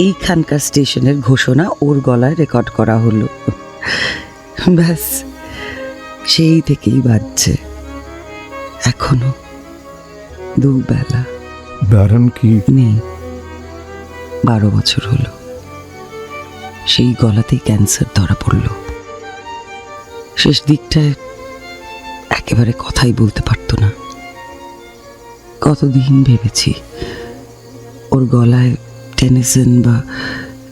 এইখানকার স্টেশনের ঘোষণা ওর গলায় রেকর্ড করা হলো। ব্যাস, সেই থেকেই বাজছে এখনো দুবেলা। ব্যারন কি নেই, 12 বছর হলো। সেই গলাতেই ক্যান্সার ধরা পড়ল। শেষ দিকটায় একেবারে কথাই বলতে পারতো না। কতদিন ভেবেছি ওর গলায় টেনিসন বা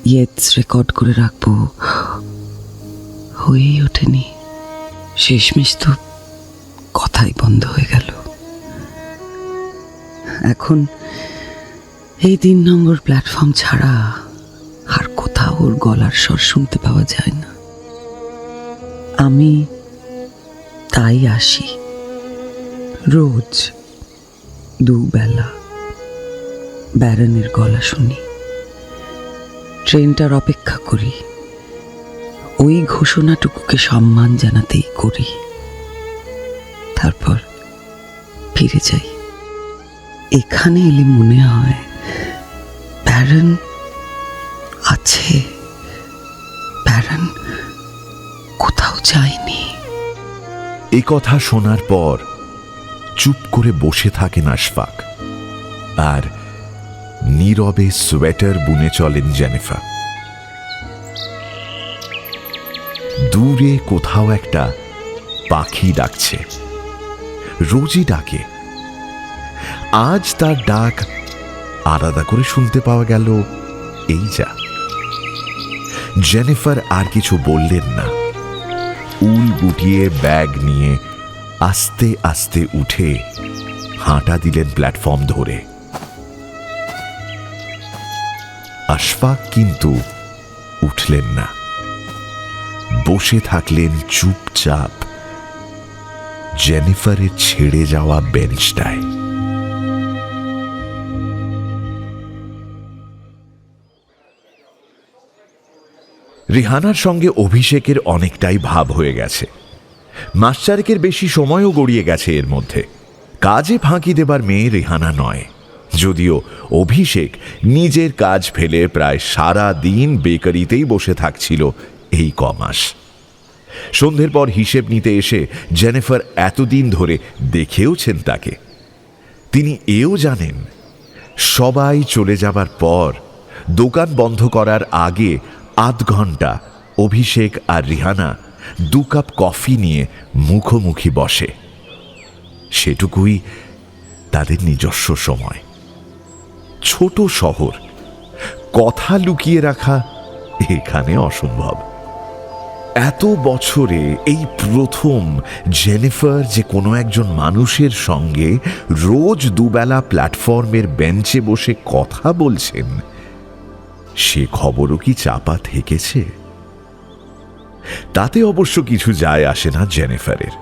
ইয়েটস রেকর্ড করে রাখবো, হয়েই ওঠেনি। শেষমেশ তো কথাই বন্ধ হয়ে গেল। এখন এই 3 নম্বর প্ল্যাটফর্ম ছাড়া আর কোথাও ওর গলার স্বর শুনতে পাওয়া যায় না। আমি তাই আসি রোজ দুবেলা, ব্যারনের গলা শুনি, ট্রেনটার অপেক্ষা করি, ওই ঘোষণাটুকুকে সম্মান জানাতেই করি, তারপর ফিরে যাই। এখানে এলে মনে হয় ব্যারন আছে, ব্যারন কোথাও যায়নি। এ কথা শোনার পর চুপ করে বসে থাকেন আশফাক, আর নীরবে সোয়েটার বুনে চলেন জেনিফার। দূরে কোথাও একটা পাখি ডাকছে, রোজই ডাকে। আজ তার ডাক আলাদা করে শুনতে পাওয়া গেল, এই যা। জেনিফার আর কিছু বললেন না। উল গুটিয়ে ব্যাগ নিয়ে আস্তে আস্তে উঠে হাঁটা দিলেন প্ল্যাটফর্ম ধরে। আশফাক কিন্তু উঠলেন না, বসে থাকলেন চুপচাপ জেনিফারের ছেড়ে যাওয়া বেঞ্চটায়। রিহানার সঙ্গে অভিষেকের অনেকটাই ভাব হয়ে গেছে। মাস চারেকের বেশি সময়ও গড়িয়ে গেছে এর মধ্যে। কাজে ফাঁকি দেবার মেয়ে রিহানা নয়, যদিও অভিষেক নিজের কাজ ফেলে প্রায় সারা দিন বেকারিতেই বসে থাকছিল এই কমাস। সন্ধ্যের পর হিসেব নিতে এসে জেনিফার এতদিন ধরে দেখেওছেন তাকে। তিনি এও জানেন সবাই চলে যাবার পর দোকান বন্ধ করার আগে আধ ঘন্টা অভিষেক আর রিহানা 2 কাপ কফি নিয়ে মুখোমুখি বসে। সেটুকুই তাদের নিজস্ব সময়। ছোট শহর, কথা লুকিয়ে রাখা এখানে অসম্ভব। এত বছরে এই প্রথম জেনিফার যে কোনো একজন মানুষের সঙ্গে রোজ দুবেলা প্ল্যাটফর্মের বেঞ্চে বসে কথা বলছেন, সে খবরও কি চাপা থেকেছে? তাতে অবশ্য কিছু যায় আসে না জেনিফারের।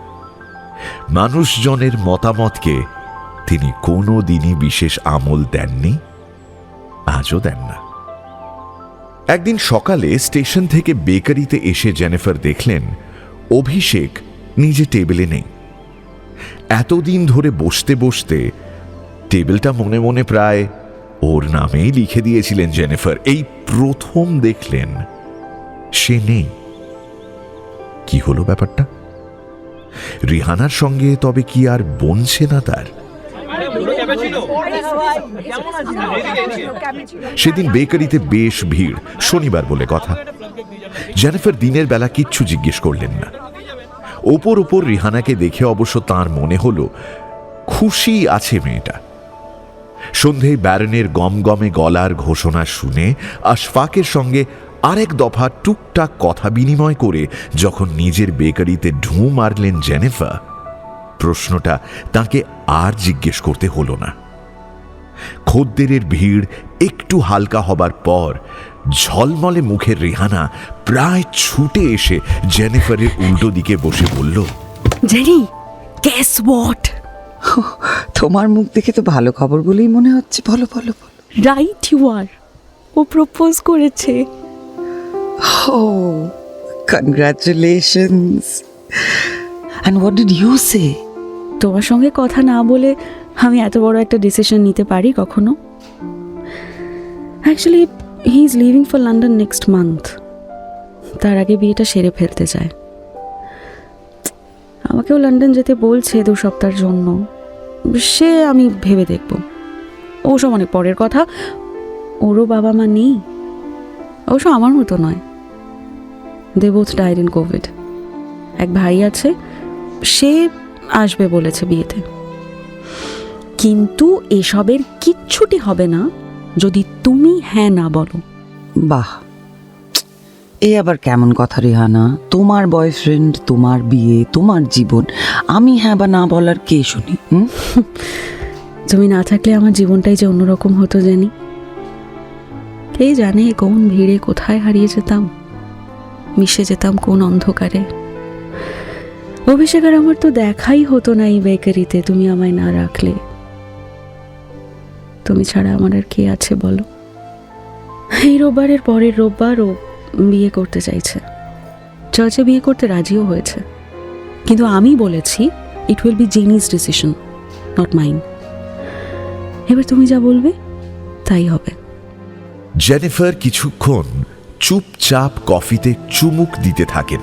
মানুষজনের মতামতকে তিনি কোনো দিনই বিশেষ আমল দেননি, আজও দেন না। একদিন সকালে স্টেশন থেকে বেকারিতে এসে জেনিফার দেখলেন অভিষেক নিজে টেবিলে নেই। এতদিন ধরে বসতে বসতে টেবিলটা মনে মনে প্রায় ওর নামেই লিখে দিয়েছিলেন জেনিফার। এই প্রথম দেখলেন সে নেই। কি হলো ব্যাপারটা? রিহানার সঙ্গে তবে কি আর বনছে না তার? সেদিন বেকারিতে বেশ ভিড়, শনিবার বলে কথা। জেনিফার দিনের বেলা কিচ্ছু জিজ্ঞেস করলেন না। ওপর ওপর রিহানাকে দেখে অবশ্য তার মনে হলো খুশি আছে মেয়েটা। সন্ধেয় ব্যারনের গমগমে গলার ঘোষণা শুনে আশফাকের সঙ্গে আরেক দফা টুকটাক কথা বিনিময় করে যখন নিজের বেকারিতে ঢুঁ মারলেন জেনিফার, প্রশ্নটা তাকে আর জিজ্ঞেস করতে হলো না। খদ্দেরের ভিড় একটু হালকা হবার পর ঝলমলে মুখের রিহানা প্রায় ছুটে এসে জেনিফারের উল্টো দিকে বসে বলল, জেনি, গেস হোয়াট? তোমার মুখ দেখে তো ভালো খবর বলেই মনে হচ্ছে। বলো বলো বলো। Right you are. ও প্রপোজ করেছে। ও, congratulations. And what did you say? তোমার সঙ্গে কথা না বলে আমি এত বড় একটা ডিসিশন নিতে পারি কখনো? Actually he is living for London next month. তার আগে বিয়েটা সেরে ফেলতে চায়। আমাকেও লন্ডন যেতে বলছে 2 সপ্তাহের জন্য। সে আমি ভেবে দেখব। ওসব অনেক পরের কথা। ওরও বাবা মা নেই, অবশ্য আমার মতো নয়। They both died in Covid. এক ভাই আছে, সে আসবে বলেছে বিয়েতে। কিন্তু এসবের কিচ্ছুটি হবে না যদি তুমি হ্যাঁ না বলো। বাহ, এ আবার কেমন কথা রিহানা? তোমার বয়ফ্রেন্ড, তোমার বিয়ে, তোমার জীবন, আমি হ্যাঁ বা না বলার কে শুনি? তুমি না থাকলে আমার জীবনটাই যে অন্যরকম হতো জানি। কে জানে কোন ভিড়ে কোথায় হারিয়ে যেতাম, মিশে যেতাম কোন অন্ধকারে। অভিষেক আর আমার তো দেখাই হতো না এই বেকারিতে তুমি আমায় না রাখলে। তুমি ছাড়া আমার আর কে আছে বলো? এই রোববারের পরের রোববার ও বিয়ে করতে চাইছে। চার্চে বিয়ে করতে রাজিও হয়েছে, কিন্তু আমি বলেছি it will be Zenit decision, not mine. এবার তুমি যা বলবে তাই হবে। জেনিফার কিছুক্ষণ চুপচাপ কফিতে চুমুক দিতে থাকেন,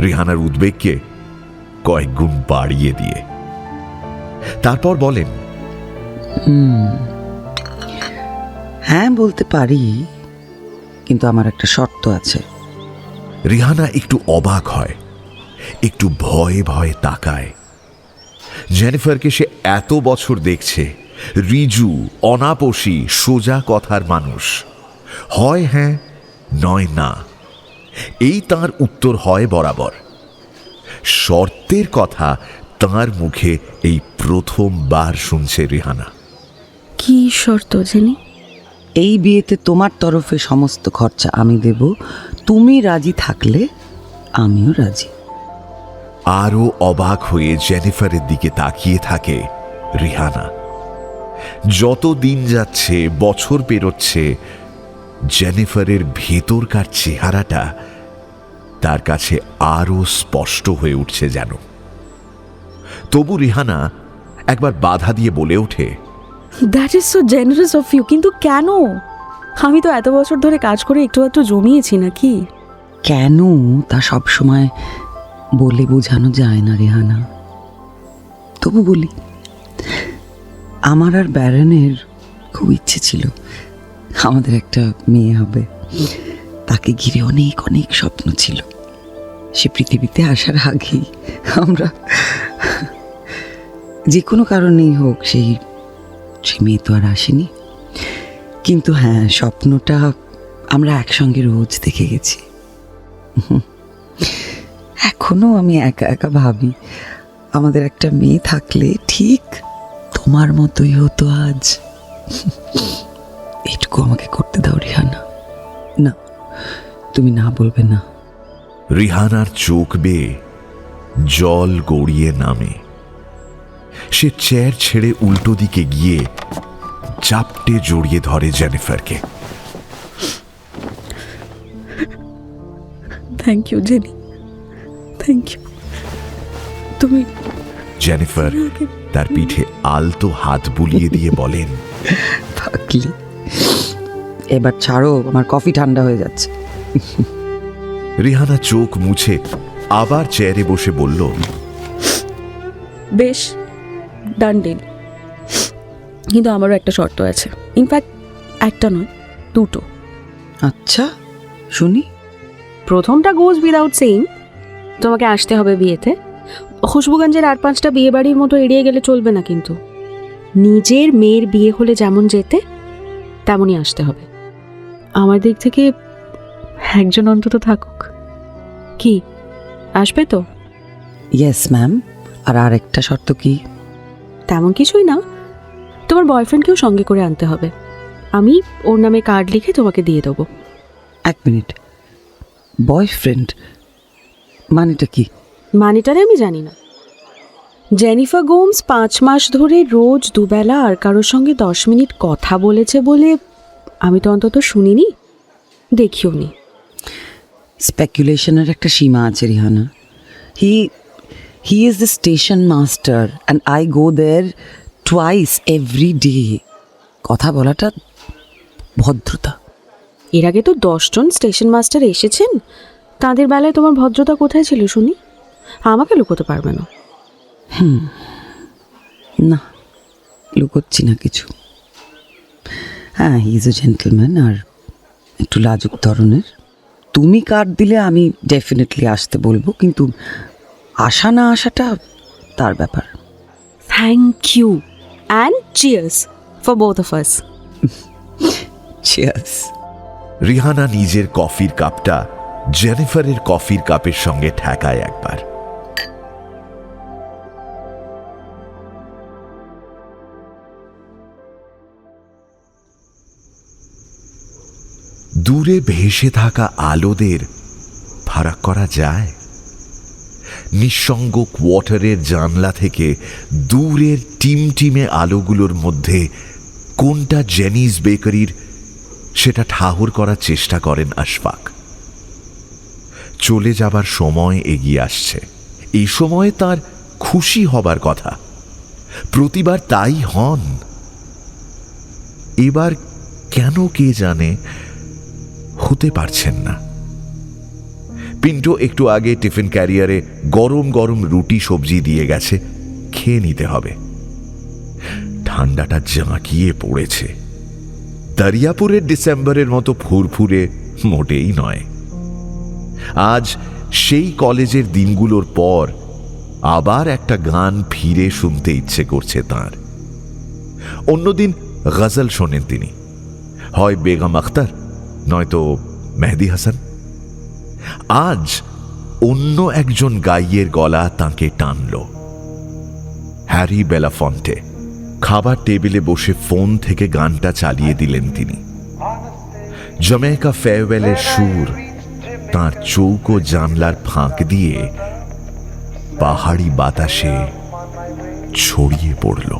রিহানার উদ্বেগকে কয়েক গুণ বাড়িয়ে দিয়ে। তারপর বলেন, হ্যাঁ বলতে পারি, কিন্তু আমার একটা শর্ত আছে। রিহানা একটু অবাক হয়, একটু ভয়ে ভয়ে তাকায়। জেনিফারকে সে এত বছর দেখছে, রিজু, অনাপোষী, সোজা কথার মানুষ। হয় হ্যাঁ, নয় না, এই তার উত্তর হয় বরাবর। শর্তের কথা তার মুখে এই প্রথমবার শুনছে রিহানা। কি শর্ত জেনি? এই বিয়েতে তোমার তরফে সমস্ত খরচা আমি দেব, তুমি রাজি থাকলে আমিও রাজি। আরো অবাক হয়ে জেনিফারের দিকে তাকিয়ে থাকে রিহানা। যত দিন যাচ্ছে, বছর পেরোচ্ছে, জেনিফারের ভেতরকার চেহারাটা তার কাছে আরো স্পষ্ট হয়ে উঠছে যেন। তবু রিহানা একবার বাধা দিয়ে বলে ওঠে, that is so generous of you. কিন্তু কেন? আমি তো এত বছর ধরে কাজ করে একটু একটু জমিয়েছি নাকি? কেন তা সব সময় বলে বোঝানো যায় না রেহানা। তবু বলি, আমার আর ব্যারনের খুব ইচ্ছে ছিল আমাদের একটা মেয়ে হবে। তাকে ঘিরে অনেক অনেক স্বপ্ন ছিল। সে পৃথিবীতে আসার আগেই আমরা যে কোনো কারণেই হোক সে মেয়ে তো আর আসেনি। কিন্তু হ্যাঁ, স্বপ্নটা আমরা একসঙ্গে রোজ দেখে গেছি। এখনো আমি একা একা ভাবি আমাদের একটা মেয়ে থাকলে ঠিক তোমার মতোই হতো আজ। এইটুকু আমাকে করতে দাও রিহানা। না, তুমি না বলবে না? রিহানার চোখ বেয়ে জল গড়িয়ে নামে। সে চেয়ার ছেড়ে উল্টো দিকে গিয়ে চাপটে জড়িয়ে ধরে জেনিফারকে। Thank you Jenny, thank you. তুমি জেনিফার তার পিঠে আলতো হাত বুলিয়ে দিয়ে বলেন, পাগলি, এবার ছাড়ো, আমার কফি ঠান্ডা হয়ে যাচ্ছে। রিহানা চোখ মুছে আবার চেয়ারে বসে বলল, বেশ, ডান ডিল। কিন্তু আমারও একটা শর্ত আছে, ইনফ্যাক্ট একটা নয়, দুটো। আচ্ছা, শুনি। প্রথমটা গোজ উইদাউট সেইং, তোমাকে আসতে হবে বিয়েতে। খুশবুগঞ্জের 8-5টা বিয়ে বাড়ির মতো এড়িয়ে গেলে চলবে না, কিন্তু নিজের মেয়ের বিয়ে হলে যেমন যেতে তেমনই আসতে হবে। আমার দিক থেকে একজন অন্তত থাকুক। কি, আসবে তো? Yes ma'am. আর আরেকটা শর্ত কি? তেমন কিছুই না, তোমার বয়ফ্রেন্ডকেও সঙ্গে করে আনতে হবে। আমি ওর নামে কার্ড লিখে তোমাকে দিয়ে দেবো। 1 মিনিট, বয়ফ্রেন্ড মানেটা কি? মানেটারে আমি জানি না। জেনিফার গোমস 5 মাস ধরে রোজ দুবেলা আর কারোর সঙ্গে 10 মিনিট কথা বলেছে বলে আমি তো অন্তত শুনিনি, দেখিও নি। স্পেকুলেশনের একটা সীমা আছে Rihanna. He is the station master and I go there twice every day. কথা বলাটা ভদ্রতা। এর আগে তো 10 জন স্টেশন মাস্টার এসেছেন, তাদের বেলায় তোমার ভদ্রতা কোথায় ছিল শুনি? আমাকে লুকোতে পারবে না। না, লুকোচ্ছি না কিছু। হ্যাঁ, হি ইজ এ জেন্টলম্যান আর একটু লাজুক ধরনের। তুমি কার্ড দিলে আমি ডেফিনেটলি আসতে বলবো, কিন্তু আসা না আসাটা তার ব্যাপার। Thank you and cheers for both of us. Cheers. Rihanna নিজের কফির কাপটা জেনিফারের কফির কাপের সঙ্গে ঠেকায় একবার। দূরে ভেসে থাকা আলোদের ফারাক করা যায়? নিঃসঙ্গ কোয়ার্টারের জানলা থেকে দূরের টিমটিমে আলোগুলোর মধ্যে কোনটা জেনিস বেকারির, সেটা ঠাহর করার চেষ্টা করেন আশফাক। চলে যাবার সময় এগিয়ে আসছে। এই সময়ে তার খুশি হবার কথা, প্রতিবার তাই হন। এবার কেন কে জানে হতে পারছেন না। পিন্টো একটু আগে টিফিন ক্যারিয়ারে গরম গরম রুটি সবজি দিয়ে গেছে, খেয়ে নিতে হবে। ঠান্ডাটা জাঁকিয়ে পড়েছে। দরিয়াপুরের ডিসেম্বরের মতো ফুরফুরে মোটেই নয়। আজ সেই কলেজের দিনগুলোর পর আবার একটা গান ফিরে শুনতে ইচ্ছে করছে তাঁর। অন্যদিন গজল শোনেন তিনি, হয় বেগম আখতার নয়তো মেহেদি হাসান। আজ অন্য একজন গাইয়ের গলা তাঁকে টানল, হ্যারি বেলাফন্টে। খাবার টেবিলে বসে ফোন থেকে গানটা চালিয়ে দিলেন তিনি। জ্যামাইকা ফেয়ারওয়েলের সুর তাঁর চৌকো জানলার ফাঁক দিয়ে পাহাড়ি বাতাসে ছড়িয়ে পড়ল।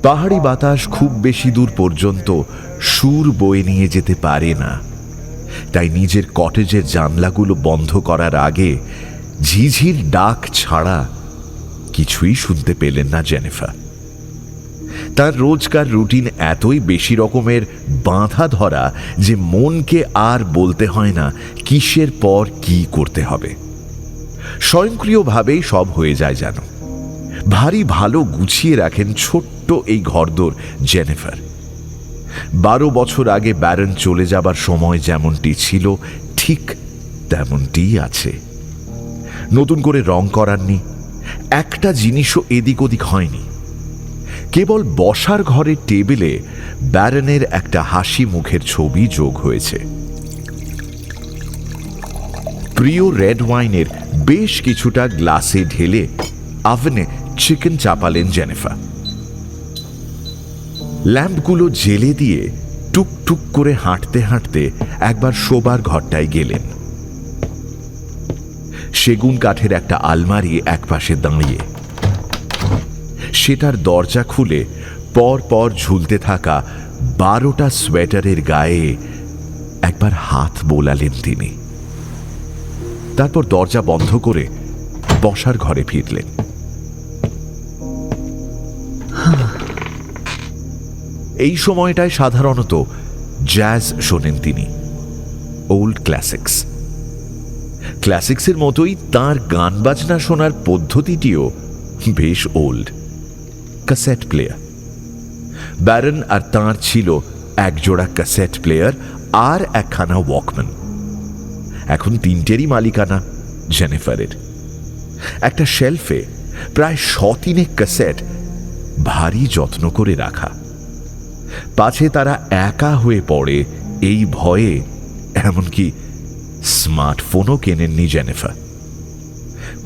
পাহাড়ি বাতাস খুব বেশি দূর পর্যন্ত সুর বয়ে নিয়ে যেতে পারে না, তাই নিজের কটেজের জানলাগুলো বন্ধ করার আগে ঝিঝির ডাক ছাড়া কিছুই শুনতে পেলেন না জেনিফার। তার রোজকার রুটিন এতই বেশি রকমের বাঁধা ধরা যে মনকে আর বলতে হয় না কিসের পর কি করতে হবে। স্বয়ংক্রিয়ভাবেই সব হয়ে যায় যেন। ভারী ভালো গুছিয়ে রাখেন ছোট্ট এই ঘরদোর জেনিফার। 12 বছর আগে ব্যারন চলে যাবার সময় যেমনটি ছিল ঠিক তেমনটিই আছে। নতুন করে রং করাননি, একটা জিনিসও এদিক ওদিক হয়নি। কেবল বসার ঘরের টেবিলে ব্যারনের একটা হাসি মুখের ছবি যোগ হয়েছে। প্রিয় রেড ওয়াইনের বেশ কিছুটা গ্লাসে ঢেলে আভেনে চিকেন চাপালেন জেনিফার। ল্যাম্পগুলো জেলে দিয়ে টুকটুক করে হাঁটতে হাঁটতে একবার শোবার ঘরটায় গেলেন। সেগুন কাঠের একটা আলমারি একপাশে দাঁড়িয়ে, সেটার দরজা খুলে পর পর ঝুলতে থাকা 12টা সোয়েটারের গায়ে একবার হাত বোলালেন তিনি। তারপর দরজা বন্ধ করে বসার ঘরে ফিরলেন। এই সময়টায় সাধারণত জ্যাজ শোনেন তিনি, ওল্ড ক্লাসিক্স। ক্লাসিক্সের মতোই তাঁর গান বাজনা শোনার পদ্ধতিটিও বেশ ওল্ড। Cassette player. ব্যারন আর তাঁর ছিল একজোড়া ক্যাসেট প্লেয়ার আর একখানা ওয়াকম্যান। এখন তিনটেরই মালিকানা জেনিফারের। একটা শেলফে প্রায় 100 ক্যাসেট ভারী যত্ন করে রাখা, পাছে তারা একা হয়ে পড়ে এই ভয়ে এমনকি স্মার্টফোনও কেনেননি জেনিফার।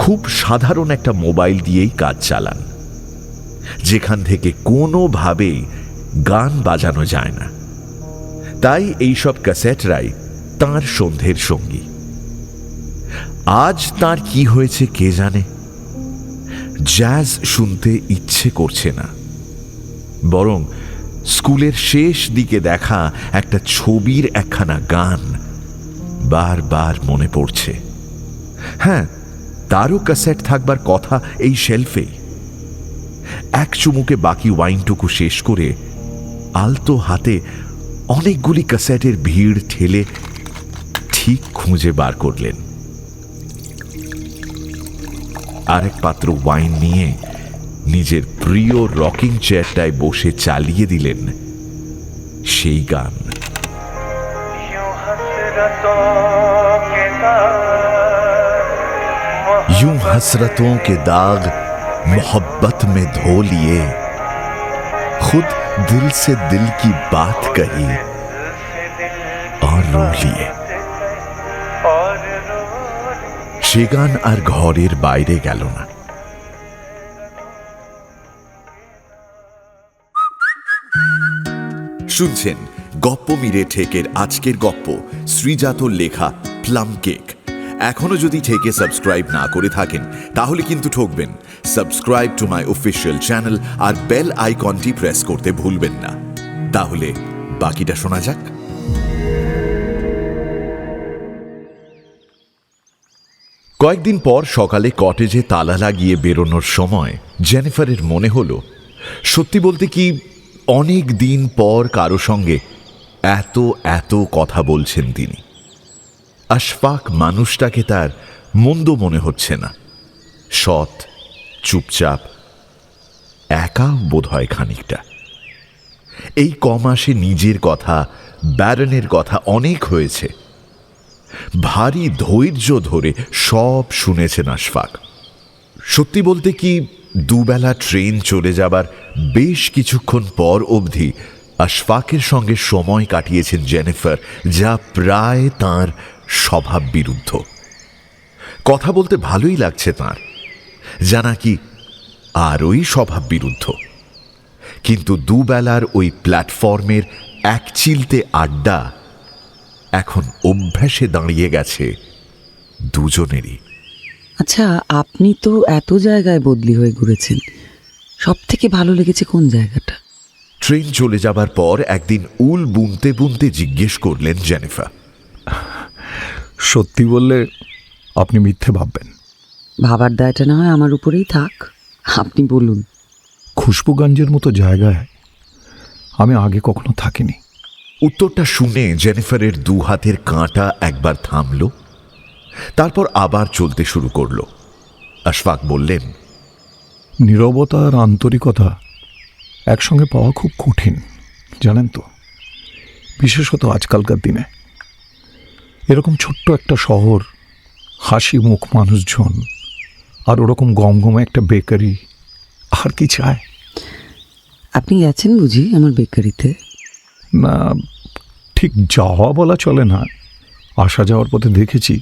খুব সাধারণ একটা মোবাইল দিয়েই কাজ চালান, যেখান থেকে কোনোভাবেই গান বাজানো যায় না। তাই এইসব ক্যাসেটরাই তাঁর সন্ধ্যের সঙ্গী। আজ তার কি হয়েছে কে জানে, জ্যাজ শুনতে ইচ্ছে করছে না, বরং স্কুলের শেষ দিকে দেখা একটা ছবির একখানা গান বারবার মনে পড়ছে। হ্যাঁ, তারও ক্যাসেট থাকবার কথা এই শেলফেই। এক চুমুকে বাকি ওয়াইনটুকু শেষ করে আলতো হাতে অনেকগুলি ক্যাসেটের ভিড় ঠেলে ঠিক খুঁজে বার করলেন। আরেক পাত্র ওয়াইন নিয়ে নিজের প্রিয় রকিং চেয়ারটায় বসে চালিয়ে দিলেন সেই গান। यूं हसरतों के दाग मोहब्बत में धो लिए, खुद दिल से दिल की बात कही और रो लिए। সে গান আর ঘরের বাইরে গেল না। শুনছেন গপ্প মিরে ঠেকের আজকের গপ্প, শ্রীজাতর লেখা প্লাম কেক। এখনো যদি ঠেকে সাবস্ক্রাইব না করে থাকেন তাহলে কিন্তু ঠকবেন। Subscribe to my official channel আর বেল আইকনটি প্রেস করতে ভুলবেন না। তাহলে বাকিটা শোনা যাক। কয়েকদিন পর সকালে কটেজে তালা লাগিয়ে বেরোনোর সময় জেনিফারের মনে হলো, সত্যি বলতে কি অনেক দিন পর কারো সঙ্গে এত এত কথা বলছেন তিনি। আশফাক মানুষটাকে তার মন্দ মনে হচ্ছে না, সৎ, চুপচাপ, একা বোধ হয় খানিকটা। এই কমাসে নিজের কথা, ব্যারনের কথা অনেক হয়েছে। ভারী ধৈর্য ধরে সব শুনেছেন আশফাক। সত্যি বলতে কি দুবেলা ট্রেন চলে যাবার বেশ কিছুক্ষণ পর অবধি আশফাকের সঙ্গে সময় কাটিয়েছেন জেনিফার, যা প্রায় তাঁর স্বভাব বিরুদ্ধ। কথা বলতে ভালোই লাগছে তাঁর, যা নাকি আরই স্বভাব বিরুদ্ধ। কিন্তু দুবেলার ওই প্ল্যাটফর্মের এক চিলতে আড্ডা এখন অভ্যাসে দাঁড়িয়ে গেছে দুজনেরই। আচ্ছা, আপনি তো এত জায়গায় বদলি হয়ে ঘুরেছেন, সব থেকে ভালো লেগেছে কোন জায়গাটা? ট্রেন চলে যাবার পর একদিন উল বুনতে বুনতে জিজ্ঞেস করলেন জেনিফার। সত্যি বললে আপনি মিথ্যে ভাববেন। ভাবার দায়টা না হয় আমার উপরেই থাক, আপনি বলুন। খুশবুগঞ্জের মতো জায়গায় আমি আগে কখনো থাকিনি। উত্তরটা শুনে জেনিফারের দু হাতের কাঁটা একবার থামল, তারপর আবার চলতে শুরু করল। আশফাক বললেন, নীরবতা আর আন্তরিকতা একসঙ্গে পাওয়া খুব কঠিন, জানেন তো, বিশেষত আজকালকার দিনে। এরকম ছোট্ট একটা শহর, হাসি মুখ মানুষজন, আর ওরকম গমগমে একটা বেকারি, আর কি চায়? আপনি গেছেন বুঝি আমার বেকারিতে? না, ঠিক যাওয়া বলা চলে না, আসা যাওয়ার পথে দেখেছি।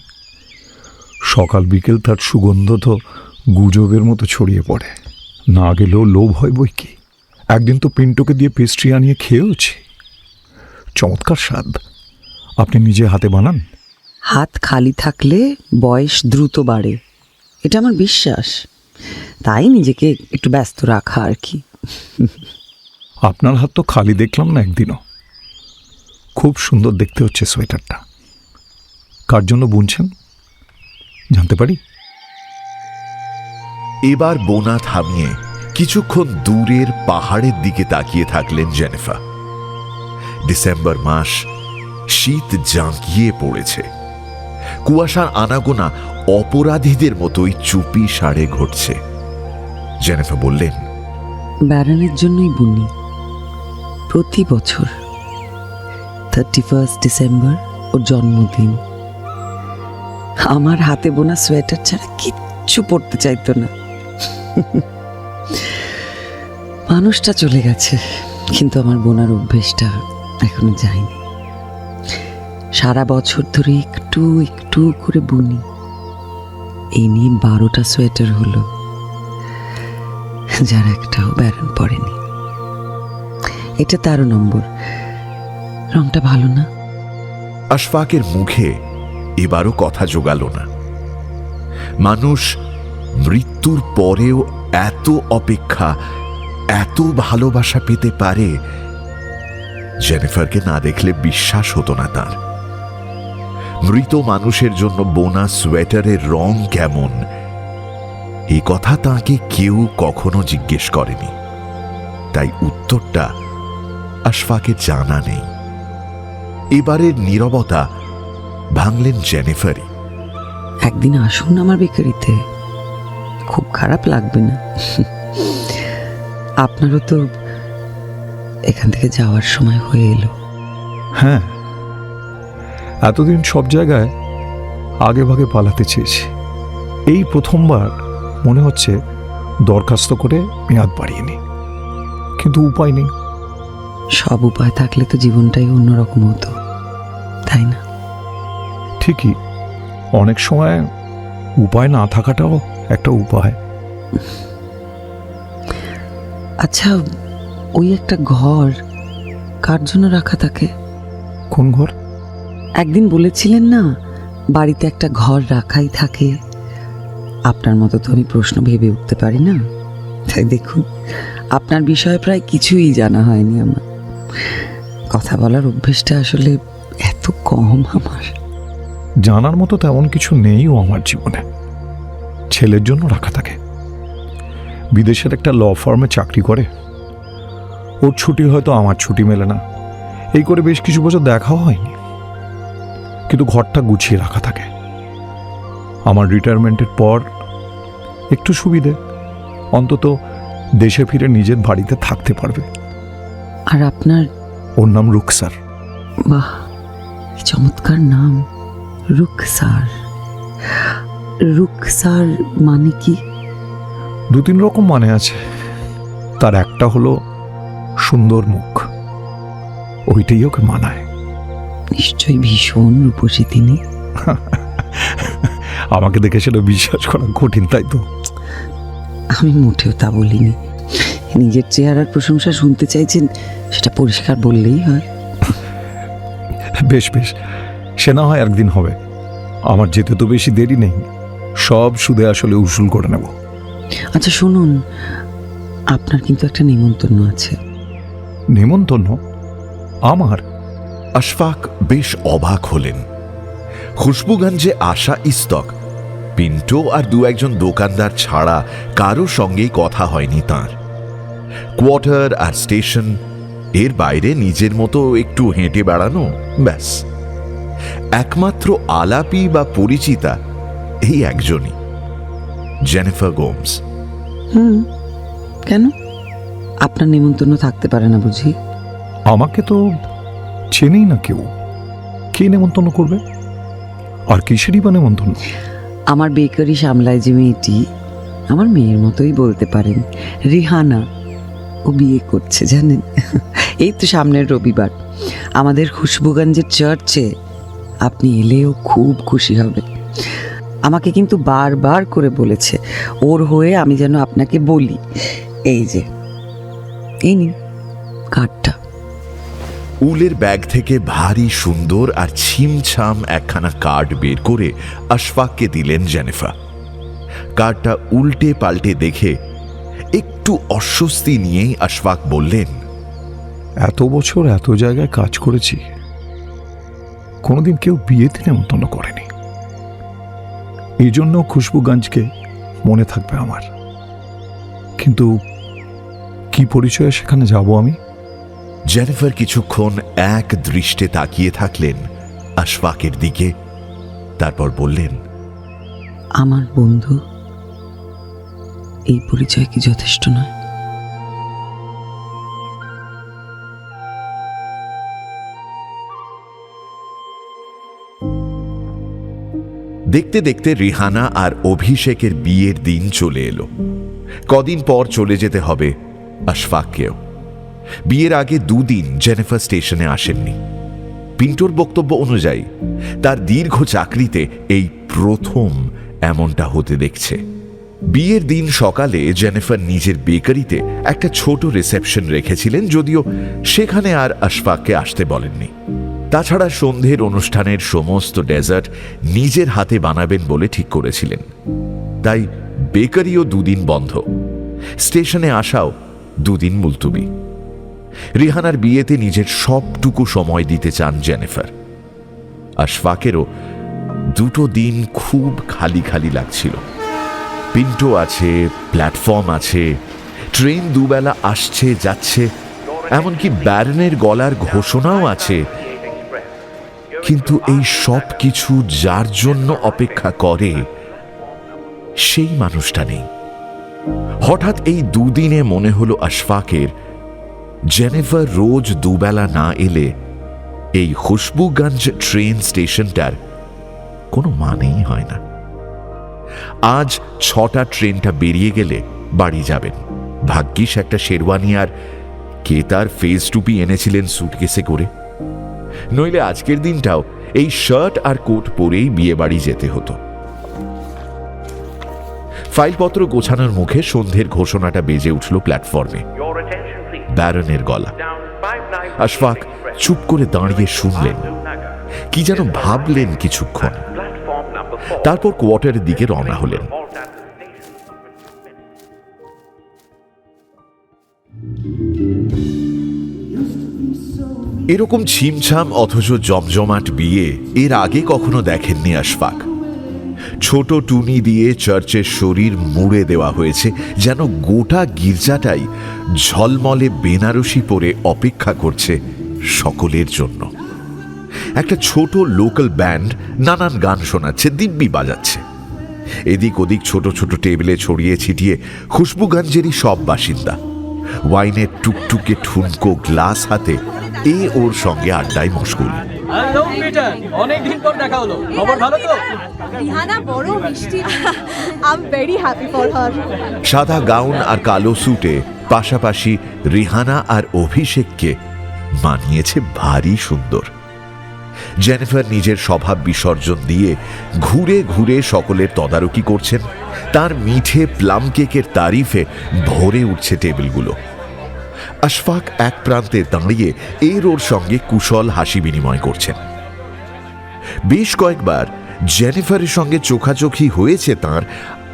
সকাল বিকেল তার সুগন্ধ তো গুজবের মতো ছড়িয়ে পড়ে। না গেলেও লোভ হয় বই কি। একদিন তো পিন্টোকে দিয়ে পেস্ট্রি আনিয়ে খেয়েওছি। চমৎকার স্বাদ। আপনি নিজে হাতে বানান? হাত খালি থাকলে বয়স দ্রুত বাড়ে, এটা আমার বিশ্বাস। তাই নিজেকে একটু ব্যস্ত রাখা আর কি। আপনার হাত তো খালি দেখলাম না একদিনও। খুব সুন্দর দেখতে হচ্ছে সোয়েটারটা। কার জন্য বুনছেন জানতে পারি? এবার বোনা থামিয়ে কিছুক্ষণ দূরের পাহাড়ের দিকে তাকিয়ে থাকলেন জেনিফার। ডিসেম্বর মাস, শীত জাঁকিয়ে পড়েছে। কুয়াশার আনাগোনা অপরাধীদের মতোই চুপি সাড়ে ঘটছে। জেনিফার বললেন, ব্যারনের জন্যই বুনি প্রতি বছর। 31 ডিসেম্বর ওর জন্মদিন। আমার হাতে বোনা সোয়েটার ছাড়া কিচ্ছু পরতে চাইতো না। মানুষটা চলে গেছে, কিন্তু আমার বোনার অভ্যেসটা এখনো যায়নি। সারা বছর ধরে একটু একটু করে বুনি। এই নিয়ে 12টা সোয়েটার হলো, যার একটাও ব্যারন পড়েনি। এটা 13 নম্বর। রংটা ভালো না? আশফাকের মুখে এবারও কথা জোগালো না। মানুষ মৃত্যুর পরেও এত অপেক্ষা, এত ভালোবাসা পেতে পারে, জেনিফারকে না দেখলে বিশ্বাস হতো না তার। মৃত মানুষের জন্য বোনা সোয়েটারের রং কেমন, এই কথা তাকে কেউ কখনো জিজ্ঞেস করেনি। তাই উত্তরটা আশফাকের জানা নেই। এবারের নীরবতা ভাঙলেন জেনিফারই। একদিন আসুন আমার বেকারিতে, খুব খারাপ লাগবে না। আপনারও তো এখান থেকে যাওয়ার সময় হয়ে এলো। হ্যাঁ, এতদিন সব জায়গায় আগে ভাগে পালাতে চেয়েছি। এই প্রথমবার মনে হচ্ছে দরখাস্ত করে মেয়াদ বাড়িয়ে নি, কিন্তু উপায় নেই। সব উপায় থাকলে তো জীবনটাই অন্যরকম হতো, তাই না? ঠিকই, অনেক সময় উপায় না থাকাটাও একটা উপায়। আচ্ছা, ওই একটা ঘর কার জন্য রাখা থাকে? কোন ঘর? একদিন বলেছিলেন না, বাড়িতে একটা ঘর রাখাই থাকে। আপনার মতো তো আমি প্রশ্ন ভেবে উঠতে পারি না। তাই দেখুন, আপনার বিষয়ে প্রায় কিছুই জানা হয়নি আমার। কথা বলার অভ্যেসটা আসলে এত কম আমার। জানার মতো তেমন কিছু নেইও আমার জীবনে। ছেলের জন্য রাখা থাকে। বিদেশের একটা ল ফার্মে চাকরি করে। ওর ছুটি হয়তো আমার ছুটি মেলে না, এই করে বেশ কিছু বছর দেখাও হয়নি, কিন্তু ঘরটা গুছিয়ে রাখা থাকে। আমার রিটায়ারমেন্টের পর একটু সুবিধে, অন্তত দেশে ফিরে নিজের বাড়িতে থাকতে পারবে। আর আপনার? ওর নাম রুকসার। বাহ, কি চমৎকার নাম, রুকসার। রুকসার মানে কি? 2-3 রকম মানে আছে। তার একটা হলো সুন্দর মুখ, ওইটাই ওকে মানায়। নিশ্চয়ই ভীষণ রূপসী তিনি। আমাকে দেখে সেটা বিশ্বাস করা কঠিন, তাই তো? আমি মোটেও তা বলিনি। নিজের চেহারার প্রশংসা শুনতে চাইছেন, সেটা পরিষ্কার বললেই হয়। বেশ বেশ, সে না হয় একদিন হবে। আমার যেতে তো বেশি দেরি নেই, সব সুদে আসলে উসুল করে নেব। আচ্ছা শুনুন, আপনার কিন্তু একটা নেমন্তন্ন আছে। নেমন্তন্ন? আমার? আশফাক বেশ অবাক হলেন। খুশবুগঞ্জে আসা ইস্তক, পিন্টো আর 2-1 দোকানদার ছাড়া কারো সঙ্গেই কথা হয়নি তার। কোয়ার্টার আর স্টেশন, এর বাইরে নিজের মতো একটু হেঁটে বেড়ানো, ব্যাস। একমাত্র আলাপি বা পরিচিতা এই একজনই, জেনিফার গোমস। কেন? আপনার নেমন্তন্ন থাকতে পারে না বুঝি? আমাকে তো চেনেই না কেউ, কে নেমন্তন্ন করবে? আর কিসেরই বা নেমন্তন্ন? আমার বেকারি সামলায় যে মেয়েটি, আমার মেয়ের মতোই বলতে পারেন, রিহানা। ও বিয়ে করছে জানেন, এই তো সামনের রবিবার আমাদের খুশবুগঞ্জের চার্চে। আপনি এলেও খুব খুশি হবে। আমাকে কিন্তু বারবার করে বলেছে ওর হয়ে আমি যেন আপনাকে বলি। এই যে, এই নিন কার্ডটা। উলের ব্যাগ থেকে ভারী সুন্দর আর ছিমছাম একখানা কার্ড বের করে আশফাককে দিলেন জেনিফার। কার্ডটা উল্টে পাল্টে দেখে একটু অস্বস্তি নিয়েই আশফাক বললেন, এত বছর এত জায়গায় কাজ করেছি, কোনোদিন কেউ বিয়েতে নেমন্তন্ন করেনি। এই জন্য খুশবুগঞ্জকে মনে থাকবে আমার। কিন্তু কি পরিচয়ে সেখানে যাব আমি? জেনিফার কিছুক্ষণ এক দৃষ্টে তাকিয়ে থাকলেন আশফাকের দিকে, তারপর বললেন, আমার বন্ধু, এই পরিচয় কি যথেষ্ট নয়? দেখতে দেখতে রিহানা আর অভিষেকের বিয়ের দিন চলে এলো। কদিন পর চলে যেতে হবে আশফাককেও। বিয়ের আগে 2 দিন জেনিফার স্টেশনে আসেননি। পিন্টোর বক্তব্য অনুযায়ী তার দীর্ঘ চাকরিতে এই প্রথম এমনটা হতে দেখছে। বিয়ের দিন সকালে জেনিফার নিজের বেকারিতে একটা ছোট রিসেপশন রেখেছিলেন, যদিও সেখানে আর আশফাককে আসতে বলেননি। তাছাড়া সন্ধ্যের অনুষ্ঠানের সমস্ত ডেজার্ট নিজের হাতে বানাবেন বলে ঠিক করেছিলেন। তাই বেকারিও 2 দিন বন্ধ, স্টেশনে আসাও 2 দিন মুলতুবি। রিহানার বিয়েতে নিজের সবটুকু সময় দিতে চান জেনিফার। আশফাকেরও 2টো দিন খুব খালি খালি লাগছিল। পিন্টো আছে, প্ল্যাটফর্ম আছে, ট্রেন 2 বেলা আসছে যাচ্ছে, এমনকি ব্যারনের গলার ঘোষণাও আছে। কিন্তু এই সব কিছু যার জন্য অপেক্ষা করে সেই মানুষটা নেই। হঠাৎ এই 2 দিনে মনে হলো আশফাকের, জেনিফার রোজ 2 বেলা না এলে এই খুশবুগঞ্জ ট্রেন স্টেশনটার কোনো মানেই হয় না। আজ 6টা ট্রেনটা বেরিয়ে গেলে বাড়ি যাবেন। ভাগ্যিস একটা শেরওয়ানি আর কে তার ফেস টুপি এনেছিলেন সুটকেসে করে, নইলে আজকের দিনটাও এই শার্ট আর কোট পরেই বিয়ে বাড়ি যেতে হতো। ফাইলপত্র গোছানোর মুখে সন্ধ্যের ঘোষণাটা বেজে উঠল প্ল্যাটফর্মে। ব্যারনের গলা। আশফাক চুপ করে দাঁড়িয়ে শুনলেন, কি যেন ভাবলেন কিছুক্ষণ, তারপর কোয়ার্টারের দিকে রওনা হলেন। এরকম ছিমছাম অথচ জমজমাট বিয়ে এর আগে কখনো দেখেননি আশফাক। ছোট টুনি দিয়ে চার্চের শরীর মুড়ে দেওয়া হয়েছে, যেন গোটা গির্জাটাই ঝলমলে বেনারসি পরে অপেক্ষা করছে সকলের জন্য। একটা ছোট লোকাল ব্যান্ড নানান গান শোনাচ্ছে, দিব্যি বাজাচ্ছে। এদিক ওদিক ছোট ছোট টেবিলে ছড়িয়ে ছিটিয়ে খুশবুগঞ্জেরই সব বাসিন্দা। ওয়াইনের টুকটুকে ঠুনকো গ্লাস হাতে এ ওর সঙ্গে আড্ডায় মশগুল। হ্যালো পিটার, অনেকদিন পর দেখা হলো। খবর ভালো তো? রিহানা বড় মিষ্টি। I am very happy for her. সাদা গাউন আর কালো স্যুটে পাশাপাশি রিহানা আর অভিষেককে মানিয়েছে ভারী সুন্দর। জেনিফার নিজের স্বভাব বিসর্জন দিয়ে ঘুরে ঘুরে সকলের তদারকি করছেন। তার মিঠে প্লাম কেকের তারিফে ভরে উঠছে টেবিলগুলো। আশফাক এক প্রান্তে দাঁড়িয়ে এর ওর সঙ্গে কুশল হাসি বিনিময় করছেন। বেশ কয়েকবার জেনিফারের সঙ্গে চোখাচোখি হয়েছে তার,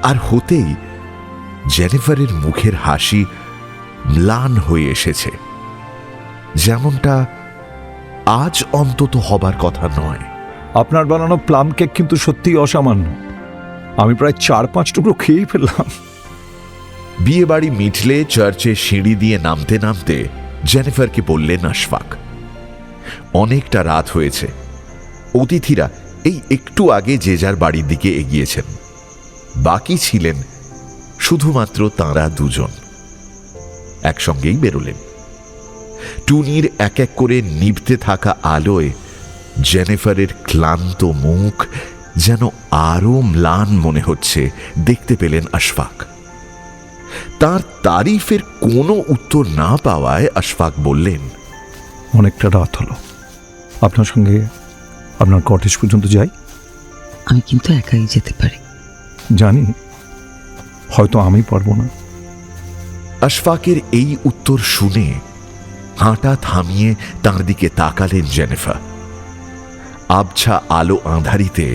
আর হতেই জেনিফারের মুখের হাসি ম্লান হয়ে এসেছে, যেমনটা আজ অন্তত হবার কথা নয়। আপনার বানানো প্লাম কেক কিন্তু সত্যিই অসামান্য। আমি প্রায় 4-5 টুকরো খেয়েই ফেললাম। বিয়ে বাড়ি মিটলে চার্চে সিঁড়ি দিয়ে নামতে নামতে জেনিফারকে বললেন আশফাক, অনেকটা রাত হয়েছে। অতিথিরা এই একটু আগে যে যার বাড়ির দিকে এগিয়েছেন। বাকি ছিলেন শুধুমাত্র তাঁরা 2 জন। একসঙ্গেই বেরোলেন। টুনির এক এক করে নিভতে থাকা আলোয় জেনিফারের ক্লান্ত মুখ যেন আরো ম্লান মনে হচ্ছে দেখতে পেলেন আশফাক। তার তারিফের কোনো উত্তর না পাওয়ায় আশফাক বললেন, অনেকটা রাত হলো, আপনার সঙ্গে আপনার কটেজ পর্যন্ত যাই? আমি কিন্তু একাই যেতে পারি। জানি হয়তো আমি পারবো না। আশফাকের এই উত্তর শুনে হাঁটা থামিয়ে তাঁর দিকে তাকালেন জেনিফার। আবছা আলো আঁধারিতে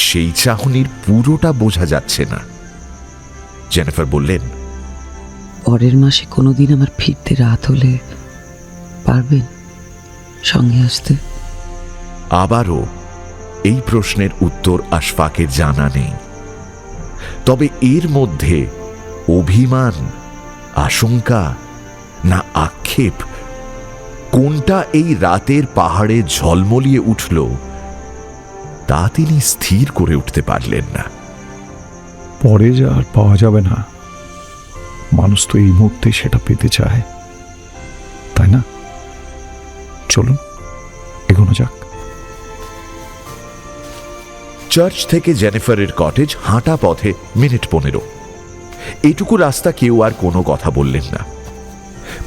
সেই চাহনির পুরোটা বোঝা যাচ্ছে না। জেনিফার বললেন, পরের মাসে কোনোদিন আমার ফিরতে রাত হলে পারবেন সঙ্গে আসতে? আবারও এই প্রশ্নের উত্তর আশফাকের জানা নেই। তবে এর মধ্যে অভিমান, আশঙ্কা না আক্ষেপ, কোনটা এই রাতের পাহাড়ে ঝলমলিয়ে উঠল তা তিনি স্থির করে উঠতে পারলেন না। পরে যা আর পাওয়া যাবে না, মানুষ তো এই মুহূর্তে সেটা পেতে চায়, তাই না? চলুন এগোনো যাক। চার্চ থেকে জেনিফারের কটেজ হাঁটা পথে মিনিট 15। এইটুকু রাস্তা কেউ আর কোনো কথা বললেন না।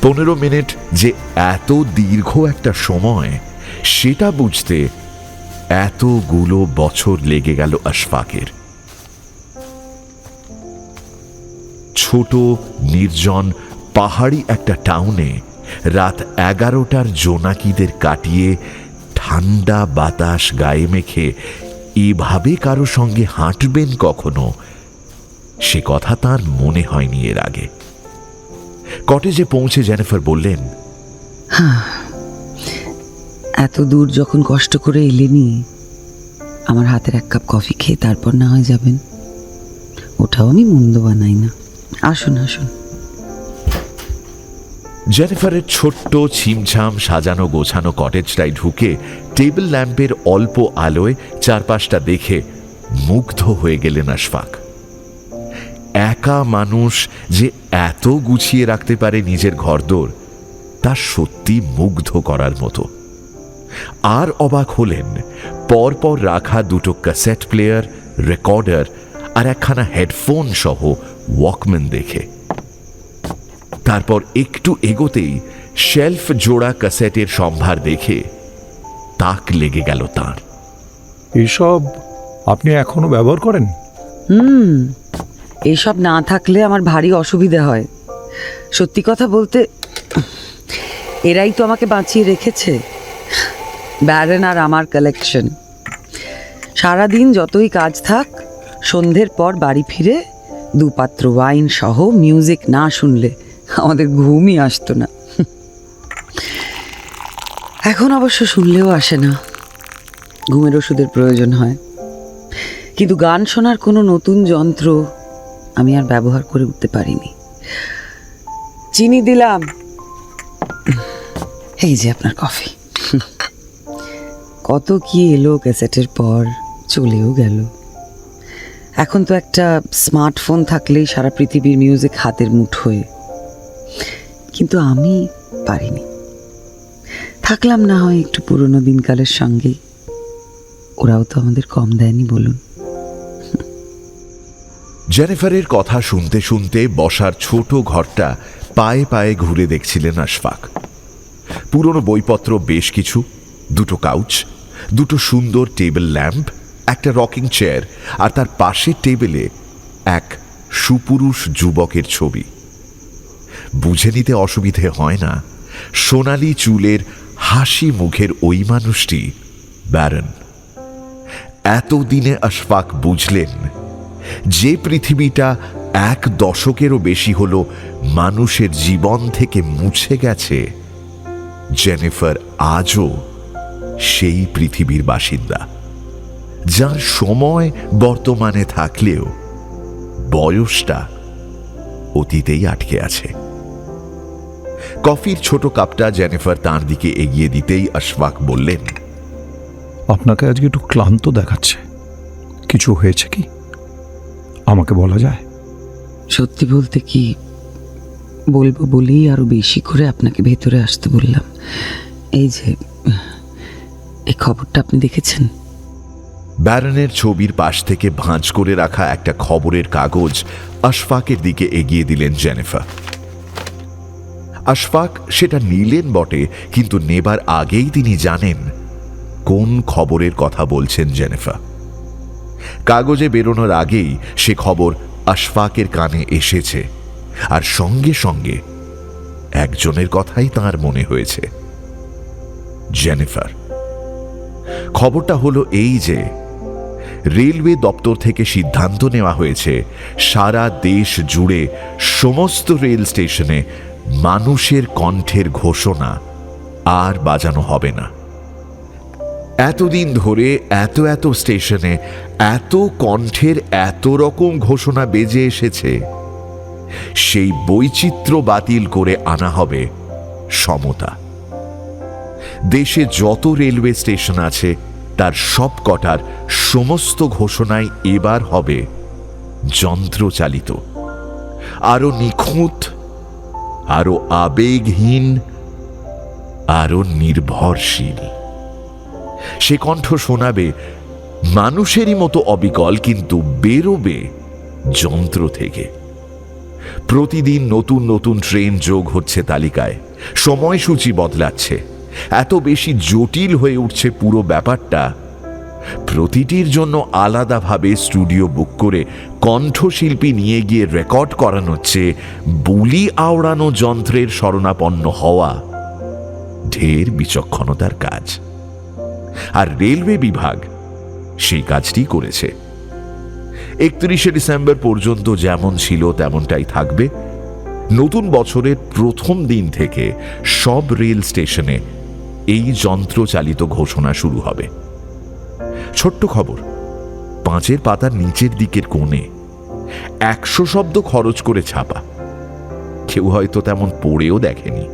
15 মিনিট যে এত দীর্ঘ একটা সময়, সেটা বুঝতে এতগুলো বছর লেগে গেল আশফাকের। ছোট নির্জন পাহাড়ি একটা টাউনে রাত 11টার জোনাকিদের কাটিয়ে ঠান্ডা বাতাস গায়ে মেখে এভাবে কারো সঙ্গে হাঁটবেন কখনো, সে কথা তার মনে হয়নি এর আগে। কটেজে পৌঁছে জেনিফার বললেন, এত দূর যখন কষ্ট করে এলেনি, আমার হাতের এক কাপ কফি খেয়ে তারপর না হয় যাবেন। ওটাও আমি মন্দ বানাই না। আসুন আসুন। জেনিফারের ছোট্ট ছিমছাম সাজানো গোছানো কটেজটায় ঢুকে টেবিল ল্যাম্পের অল্প আলোয় চারপাশটা দেখে মুগ্ধ হয়ে গেলেন আশফাক। একা মানুষ যে এত গুছিয়ে রাখতে পারে নিজের ঘরদোর, তা সত্যি মুগ্ধ করার মতো। আর অবাক হলেন পরপর রাখা দুটো ক্যাসেট প্লেয়ার, রেকর্ডার আর একখানা হেডফোন সহ ওয়াকম্যান দেখে। তারপর একটু এগোতেই শেলফ জোড়া ক্যাসেটের সম্ভার দেখে তাক লেগে গেল তাঁর। এসব আপনি এখনো ব্যবহার করেন? এইসব না থাকলে আমার ভারী অসুবিধা হয়। সত্যি কথা বলতে, এরাই তো আমাকে বাঁচিয়ে রেখেছে। ব্যারেন আর আমার কালেকশন। সারাদিন যতই কাজ থাক, সন্ধ্যের পর বাড়ি ফিরে দুপাত্র ওয়াইন সহ মিউজিক না শুনলে আমাদের ঘুমই আসতো না। এখন অবশ্য শুনলেও আসে না, ঘুমের ওষুধের প্রয়োজন হয়। কিন্তু গান শোনার কোনো নতুন যন্ত্র আমি আর ব্যবহার করে উঠতে পারিনি। চিনি দিলাম, এই যে আপনার কফি। কত কি এলো ক্যাসেটের পর, চলেও গেল। এখন তো একটা স্মার্টফোন থাকলেই সারা পৃথিবীর মিউজিক হাতের মুঠোয়। কিন্তু আমি পারিনি। থাকলাম না হয় একটু পুরনো দিনকালের সঙ্গেই। ওরাও তো আমাদের কম দেয়নি বলুন। জেনিফারের কথা শুনতে শুনতে বসার ছোট ঘরটা পায়ে পায়ে ঘুরে দেখছিলেন আশফাক। পুরনো বইপত্র বেশ কিছু, দুটো কাউচ, দুটো সুন্দর টেবিল ল্যাম্প, একটা রকিং চেয়ার, আর তার পাশের টেবিলে এক সুপুরুষ যুবকের ছবি। বুঝে নিতে অসুবিধে হয় না, সোনালি চুলের হাসি মুখের ওই মানুষটি ব্যারন। এতদিনে আশফাক বুঝলেন যে পৃথিবীটা 1 দশকেরও বেশি হলো মানুষের জীবন থেকে মুছে গেছে, জেনিফার আজও সেই পৃথিবীর বাসিন্দা, যার সময় বর্তমানে থাকলেও বয়সটা অতীতেই আটকে আছে। কফির ছোট কাপটা জেনিফার তাঁর দিকে এগিয়ে দিতেই আশফাক বললেন, আপনাকে আজকে একটু ক্লান্ত দেখাচ্ছে, কিছু হয়েছে কি? আমাকে বলা যায়? সত্যি বলতে কি, বলবো বলেই আরো বেশি করে আপনাকে ভেতরে আসতে বললাম। এই যে এই খবরটা আপনি দেখেছেন? ব্যারনের ছবির পাশ থেকে ভাঁজ করে রাখা একটা খবরের কাগজ আশফাকের দিকে এগিয়ে দিলেন জেনিফার। আশফাক সেটা নিলেন বটে, কিন্তু নেবার আগেই তিনি জানেন কোন খবরের কথা বলছেন জেনিফার। কাগজে বেরোনোর আগেই সে খবর আশফাকের কানে এসেছে, আর সঙ্গে সঙ্গে একজনের কথাই তার মনে হয়েছে, জেনিফার। খবরটা হলো এই যে রেলওয়ে দপ্তর থেকে সিদ্ধান্ত নেওয়া হয়েছে সারা দেশ জুড়ে সমস্ত রেল স্টেশনে মানুষের কণ্ঠের ঘোষণা আর বাজানো হবে না। এতদিন ধরে এত এত স্টেশনে এত কণ্ঠের এত রকম ঘোষণা বেজে এসেছে, সেই বৈচিত্র্য বাতিল করে আনা হবে সমতা। দেশে যত রেলওয়ে স্টেশন আছে তার সব কটার সমস্ত ঘোষণাই এবার হবে যন্ত্রচালিত, আরো নিখুঁত, আরো আবেগহীন, আরো নির্ভরশীল। সে কণ্ঠ শোনাবে মানুষেরই মতো অবিকল, কিন্তু বেরোবে যন্ত্র থেকে। প্রতিদিন নতুন নতুন ট্রেন যোগ হচ্ছে তালিকায়, সময়সূচি বদলাচ্ছে, এত বেশি জটিল হয়ে উঠছে পুরো ব্যাপারটা। প্রতিটির জন্য আলাদাভাবে স্টুডিও বুক করে কণ্ঠশিল্পী নিয়ে গিয়ে রেকর্ড করানোচ্ছে বুলি আওড়ানো যন্ত্রের শরণাপন্ন হওয়া ঢের বিচক্ষণতার কাজ। আর রেলওয়ে বিভাগ সেই কাজটি করেছে। 31শে ডিসেম্বর পর্যন্ত যেমন ছিল তেমনটাই থাকবে। নতুন বছরের প্রথম দিন থেকে সব রেল স্টেশনে এই যন্ত্রচালিত ঘোষণা শুরু হবে। ছোট্ট খবর, 5 পাতার নিচের দিকের কোণে 100 শব্দ খরচ করে ছাপা। কেউ হয়তো তেমন পড়েও দেখেনি,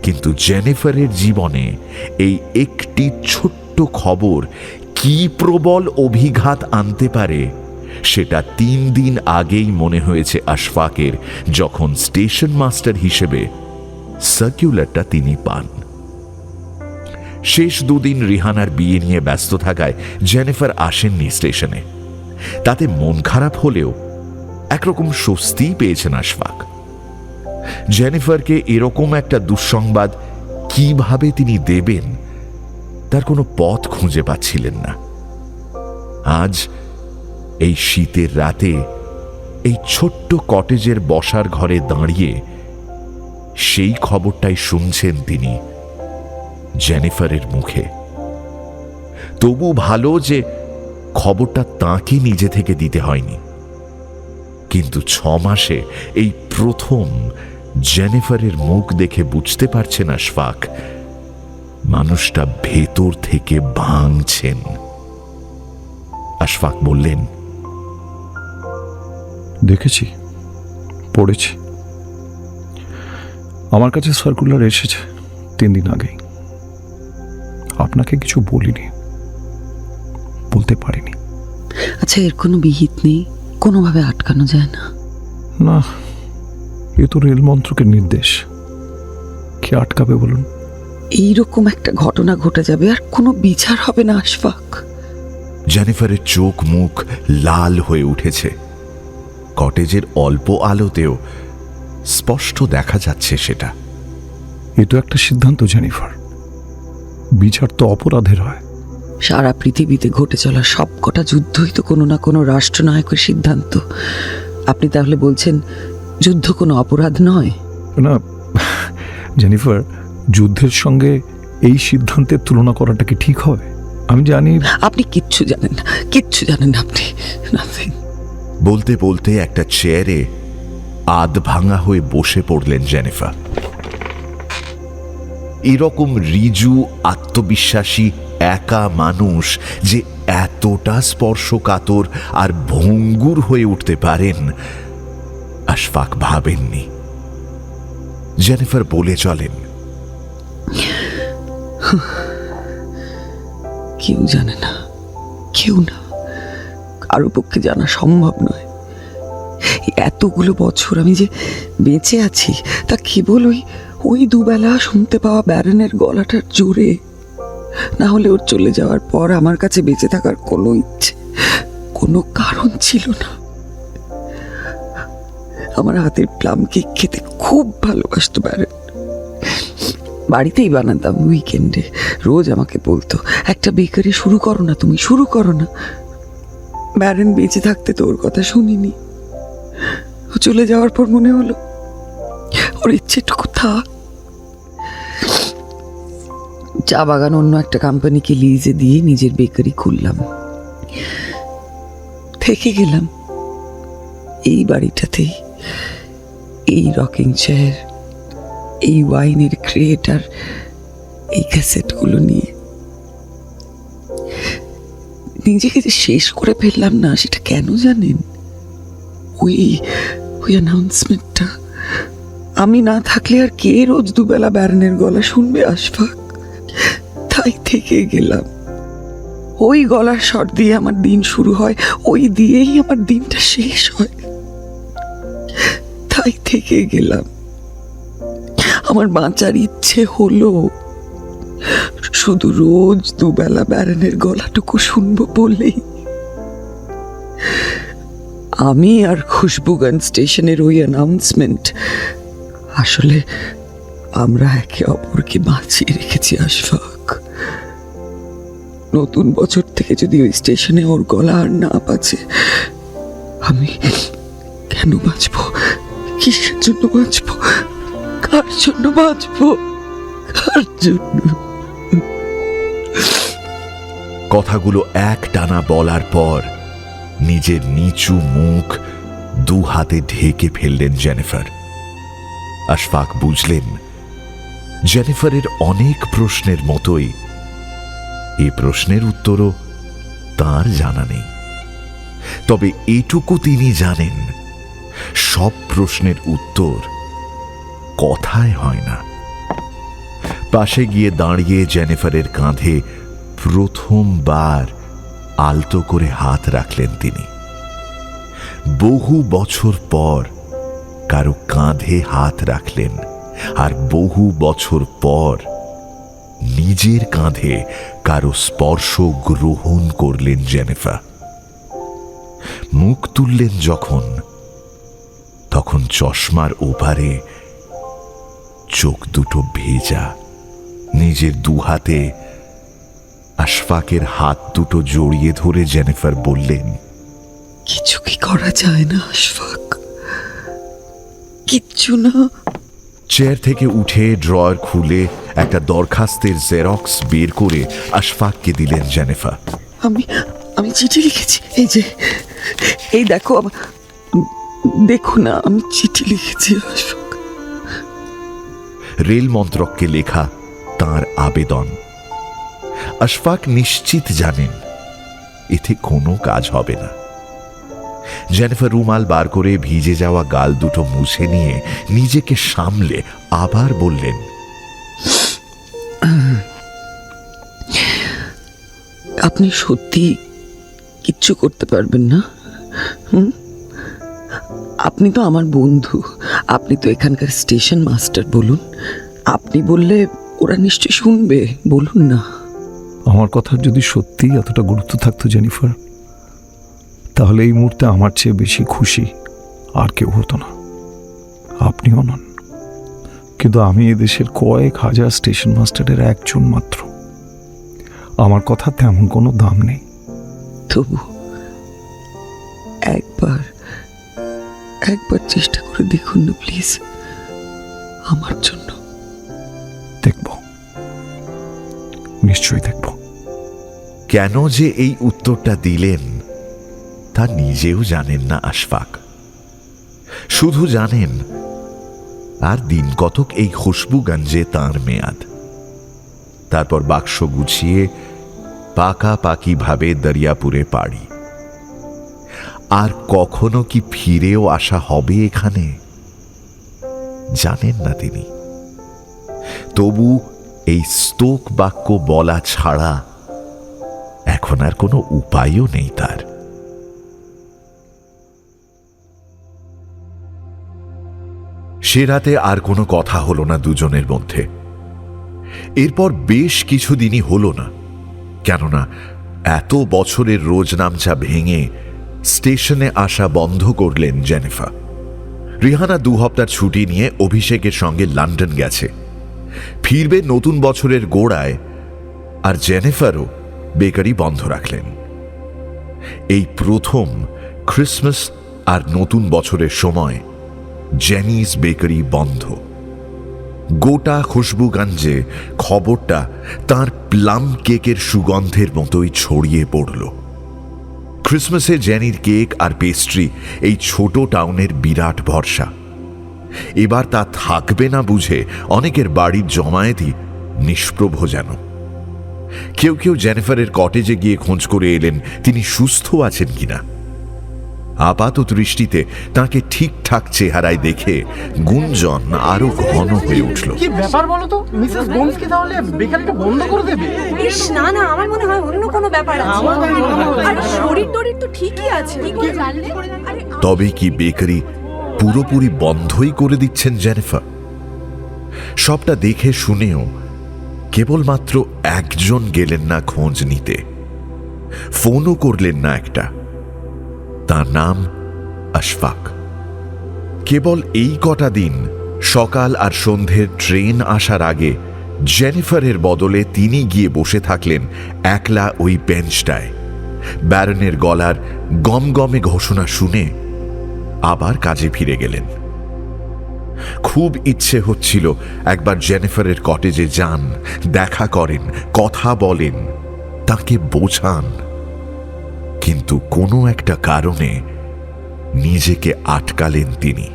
কিন্তু জেনিফারের জীবনে এই একটি ছোট্ট খবর কি প্রবল অভিঘাত আনতে পারে সেটা 3 দিন আগেই মনে হয়েছে আশফাকের, যখন স্টেশন মাস্টার হিসেবে সার্কুলারটা তিনি পান। শেষ 2 দিন রিহানার বিয়ে নিয়ে ব্যস্ত থাকায় জেনিফার আসেননি স্টেশনে। তাতে মন খারাপ হলেও একরকম স্বস্তিই পেয়েছেন আশফাক। জেনিফারকে এরকম একটা দুঃসংবাদ কিভাবে তিনি দেবেন তার কোনো পথ খুঁজে পাচ্ছিলেন না। আজ এই শীতের রাতে এই ছোট্ট কটেজের বসার ঘরে দাঁড়িয়ে সেই খবরটাই শুনছেন তিনি জেনিফারের মুখে। তবু ভালো যে খবরটা তাঁকে নিজে থেকে দিতে হয়নি, কিন্তু 6 মাসে এই প্রথম জেনিফারের মুখ দেখে বুঝতে পারছেন আশফাক মানুষটা ভেতর থেকে ভাঙছেন। আশফাক বললেন, দেখেছি, পড়েছি। আমার কাছে সার্কুলার এসেছে 3 দিন আগেই। আপনাকে কিছু বলিনি, বলতে পারিনি। আচ্ছা, এর কোনো বিহিত নেই? কোনোভাবে আটকানো যায় না? না, এ তো রেল মন্ত্রকের নির্দেশ। কে আটকাবে বলুন? এইরকম একটা ঘটনা ঘটে যাবে আর কোনো বিচার হবে না আশফাক। জেনিফারের চোখ মুখ লাল হয়ে উঠেছে। কটেজের অল্প আলোতেও স্পষ্ট দেখা যাচ্ছে সেটা। এ তো একটা সিদ্ধান্ত জেনিফার, বিচার তো অপরাধের হয়। সারা পৃথিবীতে ঘটে চলা সব কটা যুদ্ধই তো কোনো না কোনো রাষ্ট্রনায়কের সিদ্ধান্ত। আপনি তাহলে বলছেন যুদ্ধ কোনো অপরাধ নয়? না জেনিফার, যুদ্ধের সঙ্গে এই সিদ্ধান্তের তুলনা করাটা কি ঠিক হবে? আমি জানি আপনি কিচ্ছু জানেন না, কিচ্ছু জানেন না আপনি। Nothing. বলতে বলতে একটা চেয়ারে আধ ভাঙা হয়ে বসে পড়লেন জেনিফার। এরকম রিজু আত্মবিশ্বাসী একা মানুষ যে এতটা স্পর্শকাতর আর ভঙ্গুর হয়ে উঠতে পারেন আশফাক ভাবেননি। জেনিফার বলে চলেন, কেউ জানে না, কেউ না, কারো পক্ষে জানা সম্ভব নয়। এতগুলো বছর আমি যে বেঁচে আছি তা কেবল ওই দুবেলা শুনতে পাওয়া ব্যারনের গলাটার জোরে। না হলে ওর চলে যাওয়ার পর আমার কাছে বেঁচে থাকার কোনো ইচ্ছে, কোনো কারণ ছিল না। আমার হাতের প্লাম কেক খেতে খুব ভালোবাসতো ব্যারন। বাড়িতেই বানাতাম উইকেন্ডে। রোজ আমাকে বলতো, একটা বেকারি শুরু করো না, তুমি শুরু করো না। ব্যারন বেঁচে থাকতে তো ওর কথা শুনিনি। ও চলে যাওয়ার পর মনে হলো ও তোর ইচ্ছেটুকু থাক। চা বাগান অন্য একটা কোম্পানিকে লিজে দিয়ে নিজের বেকারি খুললাম, থেকে গেলাম এই বাড়িটাতেই, এই রকিং চেয়ার, এই ওয়াইনের ক্রিয়েটার, এই ক্যাসেটগুলো নিয়ে। নিজেকে যে শেষ করে ফেললাম না, সেটা কেন জানেন? ওই অ্যানাউন্সমেন্টটা। আমি না থাকলে আর কে রোজ দুবেলা ব্যারনের গলা শুনবে আশফাক? তাই থেকে গেলাম। ওই গলার স্বর দিয়ে আমার দিন শুরু হয়, ওই দিয়েই আমার দিনটা শেষ হয়। তাই থেকে গেলাম। আমার বাঁচার ইচ্ছে হলো, শুধু রোজ দুবেলা ব্যারনের গলাটুকু শুনবো বলেই। আমি আর খুশবুগঞ্জ স্টেশনের ওই অ্যানাউন্সমেন্ট, আসলে আমরা একে অপরকে বাঁচিয়ে রেখেছি আশফাক। নতুন বছর থেকে যদি ওই স্টেশনে ওর গলা আর না বাজে, আমি কেন বাঁচবো? কিসের জন্য বাঁচবো? কার জন্য বাঁচবো? কার জন্য? কথাগুলো এক টানা বলার পর নিজের নিচু মুখ দু হাতে ঢেকে ফেললেন জেনিফার। আশফাক বুঝলেন, জেনিফারের অনেক প্রশ্নের মতোই এই প্রশ্নের উত্তরও তার জানা নেই। তবে এটুকু তিনি জানেন, সব প্রশ্নের উত্তর কথায় হয় না। পাশে গিয়ে দাঁড়িয়ে জেনিফারের কাঁধে প্রথমবার আলতো করে হাত রাখলেন তিনি। বহু বছর পর কারো কাঁধে হাত রাখলেন, আর বহু বছর পর নিজের কাঁধে কারো স্পর্শ গ্রহণ করলেন জেনিফার। মুখ তুললেন যখন, তখন চশমার ওপারে চোখ দুটো ভেজা। নিজের দুহাতে আশফাকের হাত দুটো জড়িয়ে ধরে জেনিফার বললেন, কিছু কি করা যায় না আশফাক? কিচ্ছু না? চেয়ার থেকে উঠে ড্রয়ার খুলে একটা দরখাস্তের জেরক্স বের করে আশফাককে দিলেন জেনিফার। আমি চিঠি লিখেছি, এই দেখো, দেখো না, আমি চিঠি লিখেছি আশফাক। রেল মন্ত্রককে লেখা তার আবেদন। আশফাক নিশ্চিত জানেন এতে কোনো কাজ হবে না। জেনিফার রুমাল বার করে ভিজে যাওয়া গাল দুটো মুছে নিয়ে নিজেকে সামলে আবার বললেন, আপনি সত্যি কিচ্ছু করতে পারবেন না? আপনি তো আমার বন্ধু, আপনি তো এখানকার স্টেশন মাস্টার। বলুন, আপনি বললে ওরা নিশ্চয় শুনবে। বলুন না। আমার কথার যদি সত্যিই এতটা গুরুত্ব থাকতো জেনিফার, তাহলে এই মুহূর্তে আমার চেয়ে বেশি খুশি আর কেউ হতো না, আপনিও নন। কিন্তু আমি এদেশের কয়েক হাজার স্টেশন মাস্টারের একজন মাত্র। আমার কথা তেমন কোনো দাম নেই। তবু একবার চেষ্টা করে দেখুন না প্লিজ, আমার জন্য। দেখব, নিশ্চয়ই দেখব। কেন যে এই উত্তরটা দিলেন তা নিজেও জানেন না আশফাক। শুধু জানেন আর দিন কতক এই খুশবুগঞ্জে তাঁর মেয়াদ। তারপর বাক্স গুছিয়ে পাকাপাকি ভাবে দরিয়াপুরে পাড়ি। আর কখনো কি ফিরেও আসা হবে এখানে জানেন না তিনি। তবু এই স্তোক বাক্য বলা ছাড়া এখন আর কোনো উপায়ও নেই তার। সে রাতে আর কোনো কথা হলো না দুজনের মধ্যে। এরপর বেশ কিছুদিনই হলো না, কেননা এত বছরের রোজনামচা ভেঙে স্টেশনে আসা বন্ধ করলেন জেনিফার। রিহানা 2 হপ্তার ছুটি নিয়ে অভিষেকের সঙ্গে লন্ডন গেছে, ফিরবে নতুন বছরের গোড়ায়। আর জেনিফারও বেকারি বন্ধ রাখলেন। এই প্রথম ক্রিসমাস আর নতুন বছরের সময় জেনিস বেকারি বন্ধ। গোটা খুশবুগঞ্জে খবরটা তার প্লাম কেকের সুগন্ধের মতোই ছড়িয়ে পড়ল। ক্রিসমাসে জেনির কেক আর পেস্ট্রি এই ছোট টাউনের বিরাট ভরসা। এবার তা থাকবে না বুঝে অনেকের বাড়ির জমায়েতই নিষ্প্রভ যেন। কেউ কেউ জেনিফারের কটেজে গিয়ে খোঁজ করে এলেন তিনি সুস্থ আছেন কিনা। আপাত দৃষ্টিতে তাকে ঠিকঠাক চেহারায় দেখে গুঞ্জন আরো ঘন হয়ে উঠল। কি ব্যাপার বলো তো, মিসেস গোমস কি তাহলে বেকারিটা বন্ধ করে দেবে? ইস না না, আমার মনে হয় অন্য কোনো ব্যাপার আছে। আরে শরীর টরীর তো ঠিকই আছে। কি করে জানলে? আরে তবে কি বেকারি পুরোপুরি বন্ধই করে দিচ্ছেন জেনিফার? সবটা দেখে শুনেও কেবলমাত্র একজন গেলেন না খোঁজ নিতে, ফোনও করলেন না একটা। তার নাম আশফাক। কেবল এই কটা দিন সকাল আর সন্ধ্যের ট্রেন আসার আগে জেনিফারের বদলে তিনি গিয়ে বসে থাকলেন একলা ওই বেঞ্চটায়। ব্যারনের গলার গমগমে ঘোষণা শুনে আবার কাজে ফিরে গেলেন। খুব ইচ্ছে হচ্ছিল একবার জেনিফারের কটেজে যান, দেখা করেন, কথা বলেন, তাকে বোঝান, কিন্তু কোনো একটা কারণে নিজেকে আটকালেন তিনি।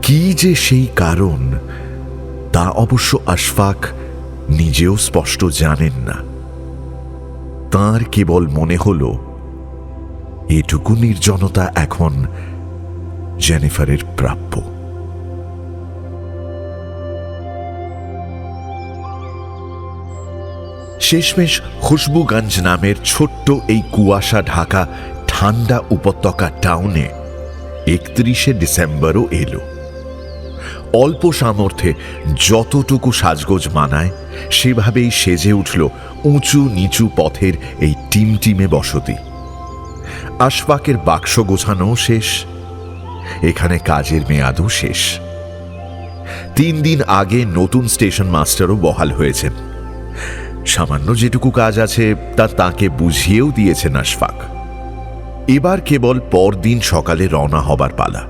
কি যে সেই কারণ তা অবশ্য আশফাক নিজেও স্পষ্ট জানেন না। তাঁর কেবল মনে হল এটুকু নির্জনতা এখন জেনিফারের প্রাপ্য। শেষমেশ খুশবুগঞ্জ নামের ছোট্ট এই কুয়াশা ঢাকা ঠান্ডা উপত্যকা টাউনে 31শে ডিসেম্বরও এলো। অল্প সামর্থ্যে যতটুকু সাজগোজ মানায় সেভাবেই সেজে উঠল উঁচু নিচু পথের এই টিমটিমে বসতি। আশফাকের বাক্স গোছানো শেষ, এখানে কাজের মেয়াদও শেষ। 3 দিন আগে নতুন স্টেশন মাস্টারও বহাল হয়েছেন। সামান্য যেটুকু কাজ আছে তা তাকে বুঝিয়েও দিয়েছেন আশফাক। এবার কেবল পরদিন সকালে রওনা হবার পালা।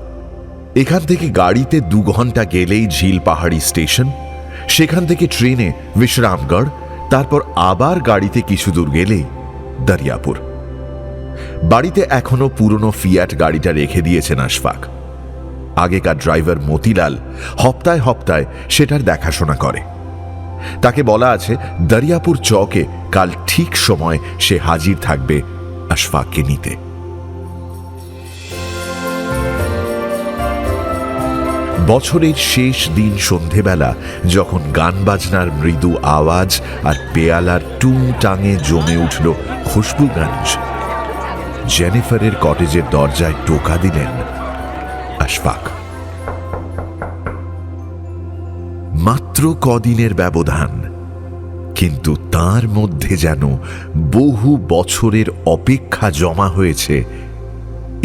এখান থেকে গাড়িতে 2 ঘন্টা গেলেই ঝিল পাহাড়ি স্টেশন, সেখান থেকে ট্রেনে বিশ্রামগড়, তারপর আবার গাড়িতে কিছু দূর গেলেই দরিয়াপুর। বাড়িতে এখনো পুরনো ফিয়াট গাড়িটা রেখে দিয়েছেন আশফাক। আগেকার ড্রাইভার মতিলাল হপ্তায় হপ্তায় সেটার দেখাশোনা করে। তাকে বলা আছে দরিয়াপুর চকে কাল ঠিক সময় সে হাজির থাকবে আশফাককে নিতে। বছরের শেষ দিন সন্ধেবেলা যখন গান বাজনার মৃদু আওয়াজ আর পেয়ালার টুং টাঙে জমে উঠল খুশবুগঞ্জ, জেনিফারের কটেজের দরজায় টোকা দিলেন আশফাক। মাত্র কদিনের ব্যবধান, কিন্তু তার মধ্যে যেন বহু বছরের অপেক্ষা জমা হয়েছে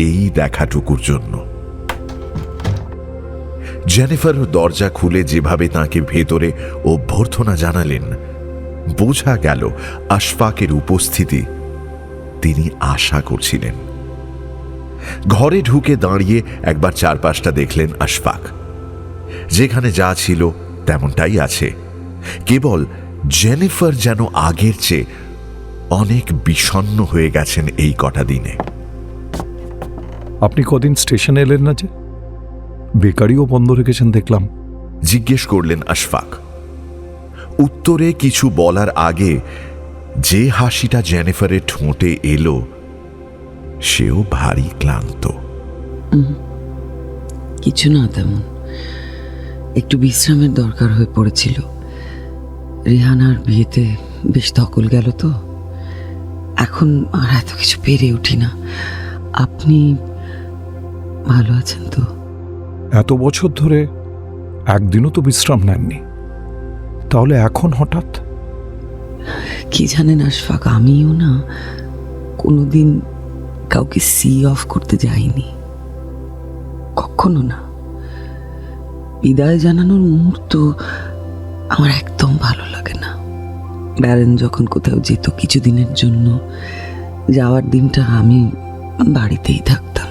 এই দেখাটুকুর জন্য। জেনিফার দরজা খুলে যেভাবে তাকে ভেতরে অভ্যর্থনা জানালেন, বোঝা গেল আশফাকের উপস্থিতি তিনি আশা করছিলেন। ঘরে ঢুকে দাঁড়িয়ে একবার চারপাশটা দেখলেন আশফাক। যেখানে যা ছিল তেমনটাই আছে, কেবল জেনিফার যেন আগের চেয়ে অনেক বিষণ্ণ হয়ে গেছেন এই কটা দিনে। আপনি কদিন স্টেশনে এলেন না যে? বেকারিও বন্ধ রেখেছেন দেখলাম। জিজ্ঞেস করলেন আশফাক। উত্তরে কিছু বলার আগে যে হাসিটা জেনিফারের ঠোঁটে এলো সেও ভারী ক্লান্ত। কিছু না, তেমন একটু বিশ্রামের দরকার হয়ে পড়েছিল। রিহানার বিয়েতে বেশ ধকল গেল তো, এখন আর এত কিছু পেরে উঠি না। আপনি ভালো আছেন তো? এত বছর ধরে একদিনও তো বিশ্রাম নেননি, তাহলে এখন হঠাৎ? কি জানেন আশফাক, আমিও না কোনোদিন কাউকে সি অফ করতে যাইনি, কখনো না। বিদায় জানানোর মুহূর্ত আমার একদম ভালো লাগে না। ব্যারেন যখন কোথাও যেত কিছুদিনের জন্য, যাওয়ার দিনটা আমি বাড়িতেই থাকতাম,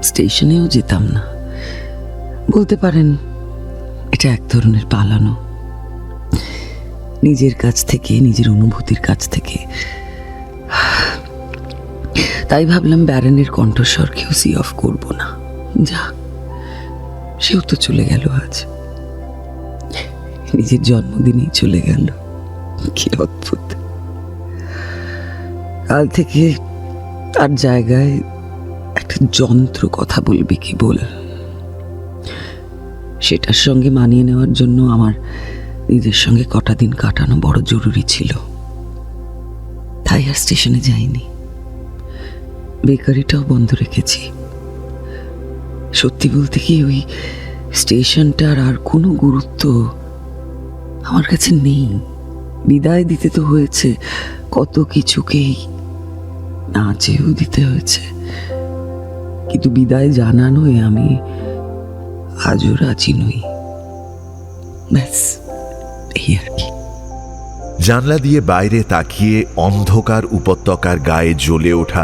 স্টেশনেও যেতাম না। বলতে পারেন এটা এক ধরনের পালানো, নিজের কাছ থেকে, নিজের অনুভূতির কাছ থেকে। তাই ভাবলাম ব্যারনের কণ্ঠস্বরকেও সি অফ করব না। যা, সেও তো চলে গেল আজ, নিজের জন্মদিনেই চলে গেল। কি অদ্ভুত। কাল থেকে তার জায়গায় একটা যন্ত্র কথা বলবে কি বল। সেটার সঙ্গে মানিয়ে নেওয়ার জন্য আমার নিজের সঙ্গে কটা দিন কাটানো বড় জরুরি ছিল। তাই আর স্টেশনে যাইনি, বেকারিটাও বন্ধ রেখেছি। সত্যি বলতে কি, ওই স্টেশনটার আর কোনো গুরুত্ব আমার কাছে নেই। বিদায় দিতে তো হয়েছে, কত কিছুকেই না চেয়েও দিতে হয়েছে, কিন্তু বিদায় জানানোয় আমি আজও রাজি নই। ব্যাস এই আর কি। জানলা দিয়ে বাইরে তাকিয়ে অন্ধকার উপত্যকার গায়ে জ্বলে ওঠা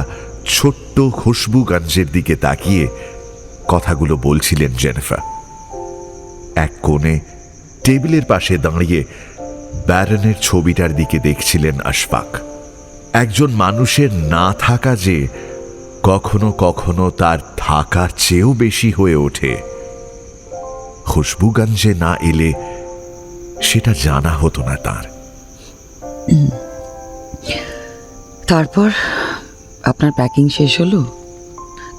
ছোট্ট খুশবুগঞ্জের দিকে তাকিয়ে কথাগুলো বলছিলেন জেনিফার। এক কোণে টেবিলের পাশে দাঁড়িয়ে ব্যারনের ছবিটার দিকে দেখছিলেন আশফাক। একজন মানুষের না থাকা যে কখনো কখনো তার থাকার চেয়েও বেশি হয়ে ওঠে, খুশবুগঞ্জে না এলে সেটা জানা হতো না তার। তারপর আপনার প্যাকিং শেষ হলো?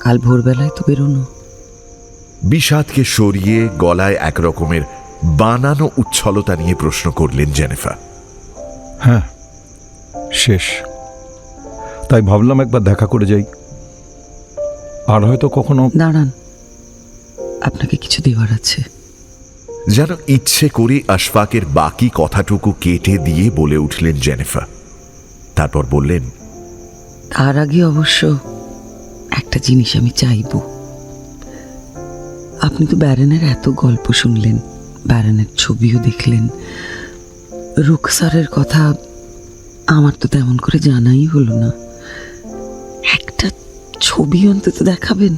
কাল ভোরবেলায় তো বেরোনো। বিষাদকে সরিয়ে গলায় এক রকমের বানানো উচ্ছলতা নিয়ে প্রশ্ন করলেন জেনিফার। হ্যাঁ, শেষ। তাই ভাবলাম একবার দেখা করে যাই, আর হয়তো কখনো। দাঁড়ান, আপনাকে কিছু দেওয়ার আছে। যেন ইচ্ছে করে আশফাকের বাকি কথাটুকু কেটে দিয়ে বলে উঠলেন জেনিফার। তারপর বললেন, তার আগে অবশ্য একটা জিনিস আমি চাইব। আপনি তো ব্যারনের এত গল্প শুনলেন, ব্যারনের ছবিও দেখলেন, রুকসারের কথা আমার তো তেমন করে জানাই হলো না। একটা ছবি অন্তত দেখাবেন,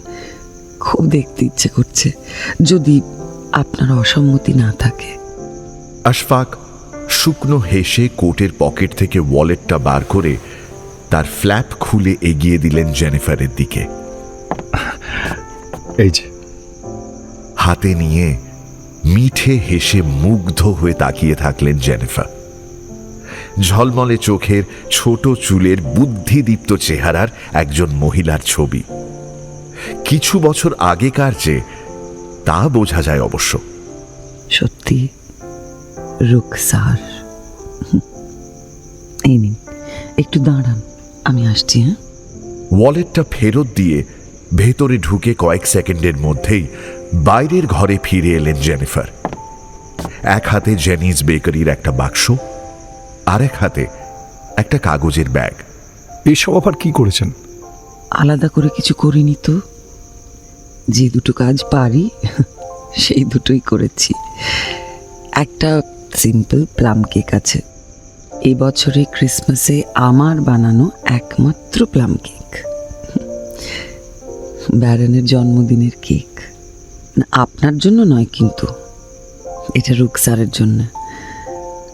খুব দেখতে ইচ্ছে করছে, যদি আপনার অসম্মতি না থাকে। আশফাক শুকনো হেসে কোটের পকেট থেকে ওয়ালেটটা বার করে তার ফ্ল্যাপ খুলে এগিয়ে দিলেন জেনিফারের দিকে। এই যে। হাতে নিয়ে মিঠে হেসে মুগ্ধ হয়ে তাকিয়ে থাকলেন জেনিফার। ঝলমলে চোখের, ছোট চুলের, বুদ্ধিদীপ্ত চেহারার একজন মহিলার ছবি। কিছু বছর আগেকার যে তা বোঝা যায় অবশ্য। সত্যি রুকসার। এই নিন, একটু দাঁড়ান, আমি আসছি। হ্যাঁ, ওয়ালেটটা ফেরত দিয়ে ভেতরে ঢুকে কয়েক সেকেন্ডের মধ্যেই বাইরের ঘরে ফিরে এলেন জেনিফার। এক হাতে জেনিস বেকারির একটা বাক্স, আরেক হাতে একটা কাগজের ব্যাগ। এইসব আবার কি করেছেন? আলাদা করে কিছু করিনি তো, যে দুটো কাজ পারি সেই দুটোই করেছি। একটা সিম্পল প্লাম কেক আছে, এই বছরে ক্রিসমাসে আমার বানানো একমাত্র প্লাম কেক, ব্যারনের জন্মদিনের কেক। না, আপনার জন্য নয়, কিন্তু এটা রুকসারের জন্য।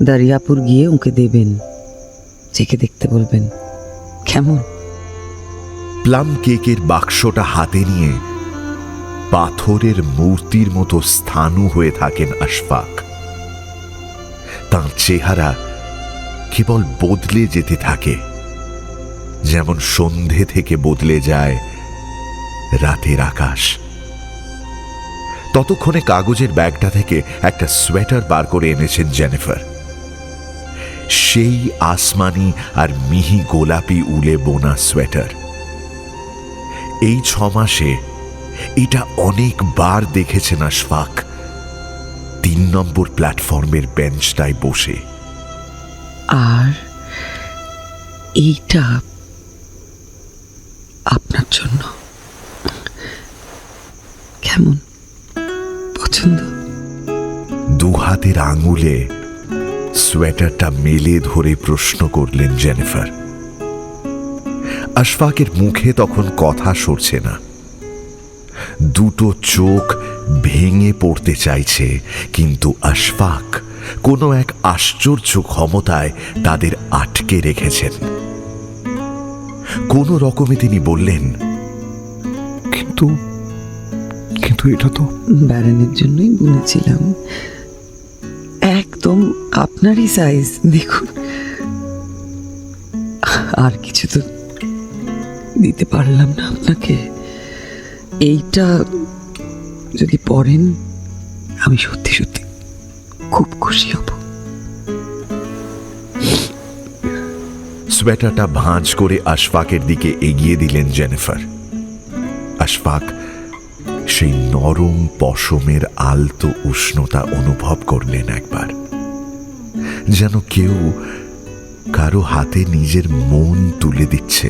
দরিয়াপুর গিয়ে ওকে দেবেন, চেখে দেখতে বলবেন কেমন। প্লাম কেকের বাক্সটা হাতে নিয়ে পাথরের মূর্তির মতো স্থাণু হয়ে থাকেন আশফাক। তাঁর চেহারা কেবল বদলে যেতে থাকে, যেমন সন্ধে থেকে বদলে যায় রাতের আকাশ। ততক্ষণে কাগজের ব্যাগটা থেকে একটা সোয়েটার বার করে এনেছেন জেনিফার। সেই আসমানি আর মিহি গোলাপি উলে বোনা সোয়েটার। এই 6 মাসে এটা অনেকবার দেখেছেন আশফাক 3 নম্বর প্ল্যাটফর্মের বেঞ্চটায় বসে। আর এইটা আপনার জন্য। কেমন, পছন্দ? 2 হাতের আঙুলে সোয়েটারটা মেলে ধরে প্রশ্ন করলেন জেনিফার। আশফাকের মুখে তখন কথা সরছে না। দুটো চোখ ভেঙে পড়তে চাইছে, কিন্তু আশফাক কোনো এক আশ্চর্য ক্ষমতায় তাদের আটকে রেখেছেন। কোনো রকমে তিনি বললেন, কিন্তু কিন্তু এটা তো ব্যারনের জন্যই বলেছিলাম, একদম আপনারই সাইজ, দেখুন। আর কিছু তো দিতে পারলাম না আপনাকে। এইটা যদি পড়েন আমি সত্যি সত্যি খুব খুশি হব। সোয়েটারটা ভাঁজ করে আশফাকের দিকে এগিয়ে দিলেন জেনিফার। আশফাক সেই নরম পশমের আলতো উষ্ণতা অনুভব করলেন একবার, যেন কেউ কারো হাতে নিজের মন তুলে দিচ্ছে।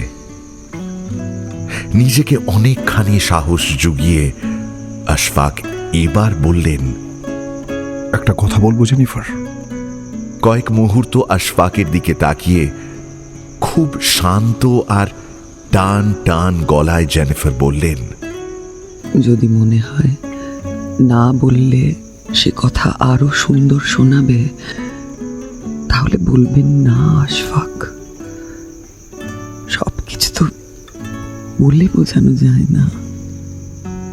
নিজেকে অনেকখানি সাহস জুগিয়ে আশফাক এবার বললেন, একটা কথা বলবো জেনিফার। কয়েক মুহূর্ত আশফাকের দিকে তাকিয়ে খুব শান্ত আর টান টান গলায় জেনিফার বললেন, যদি মনে হয় না বললে সে কথা আরো সুন্দর শোনাবে, তাহলে বলবেন না আশফাক। সবকিছু তো বলে বোঝানো যায় না,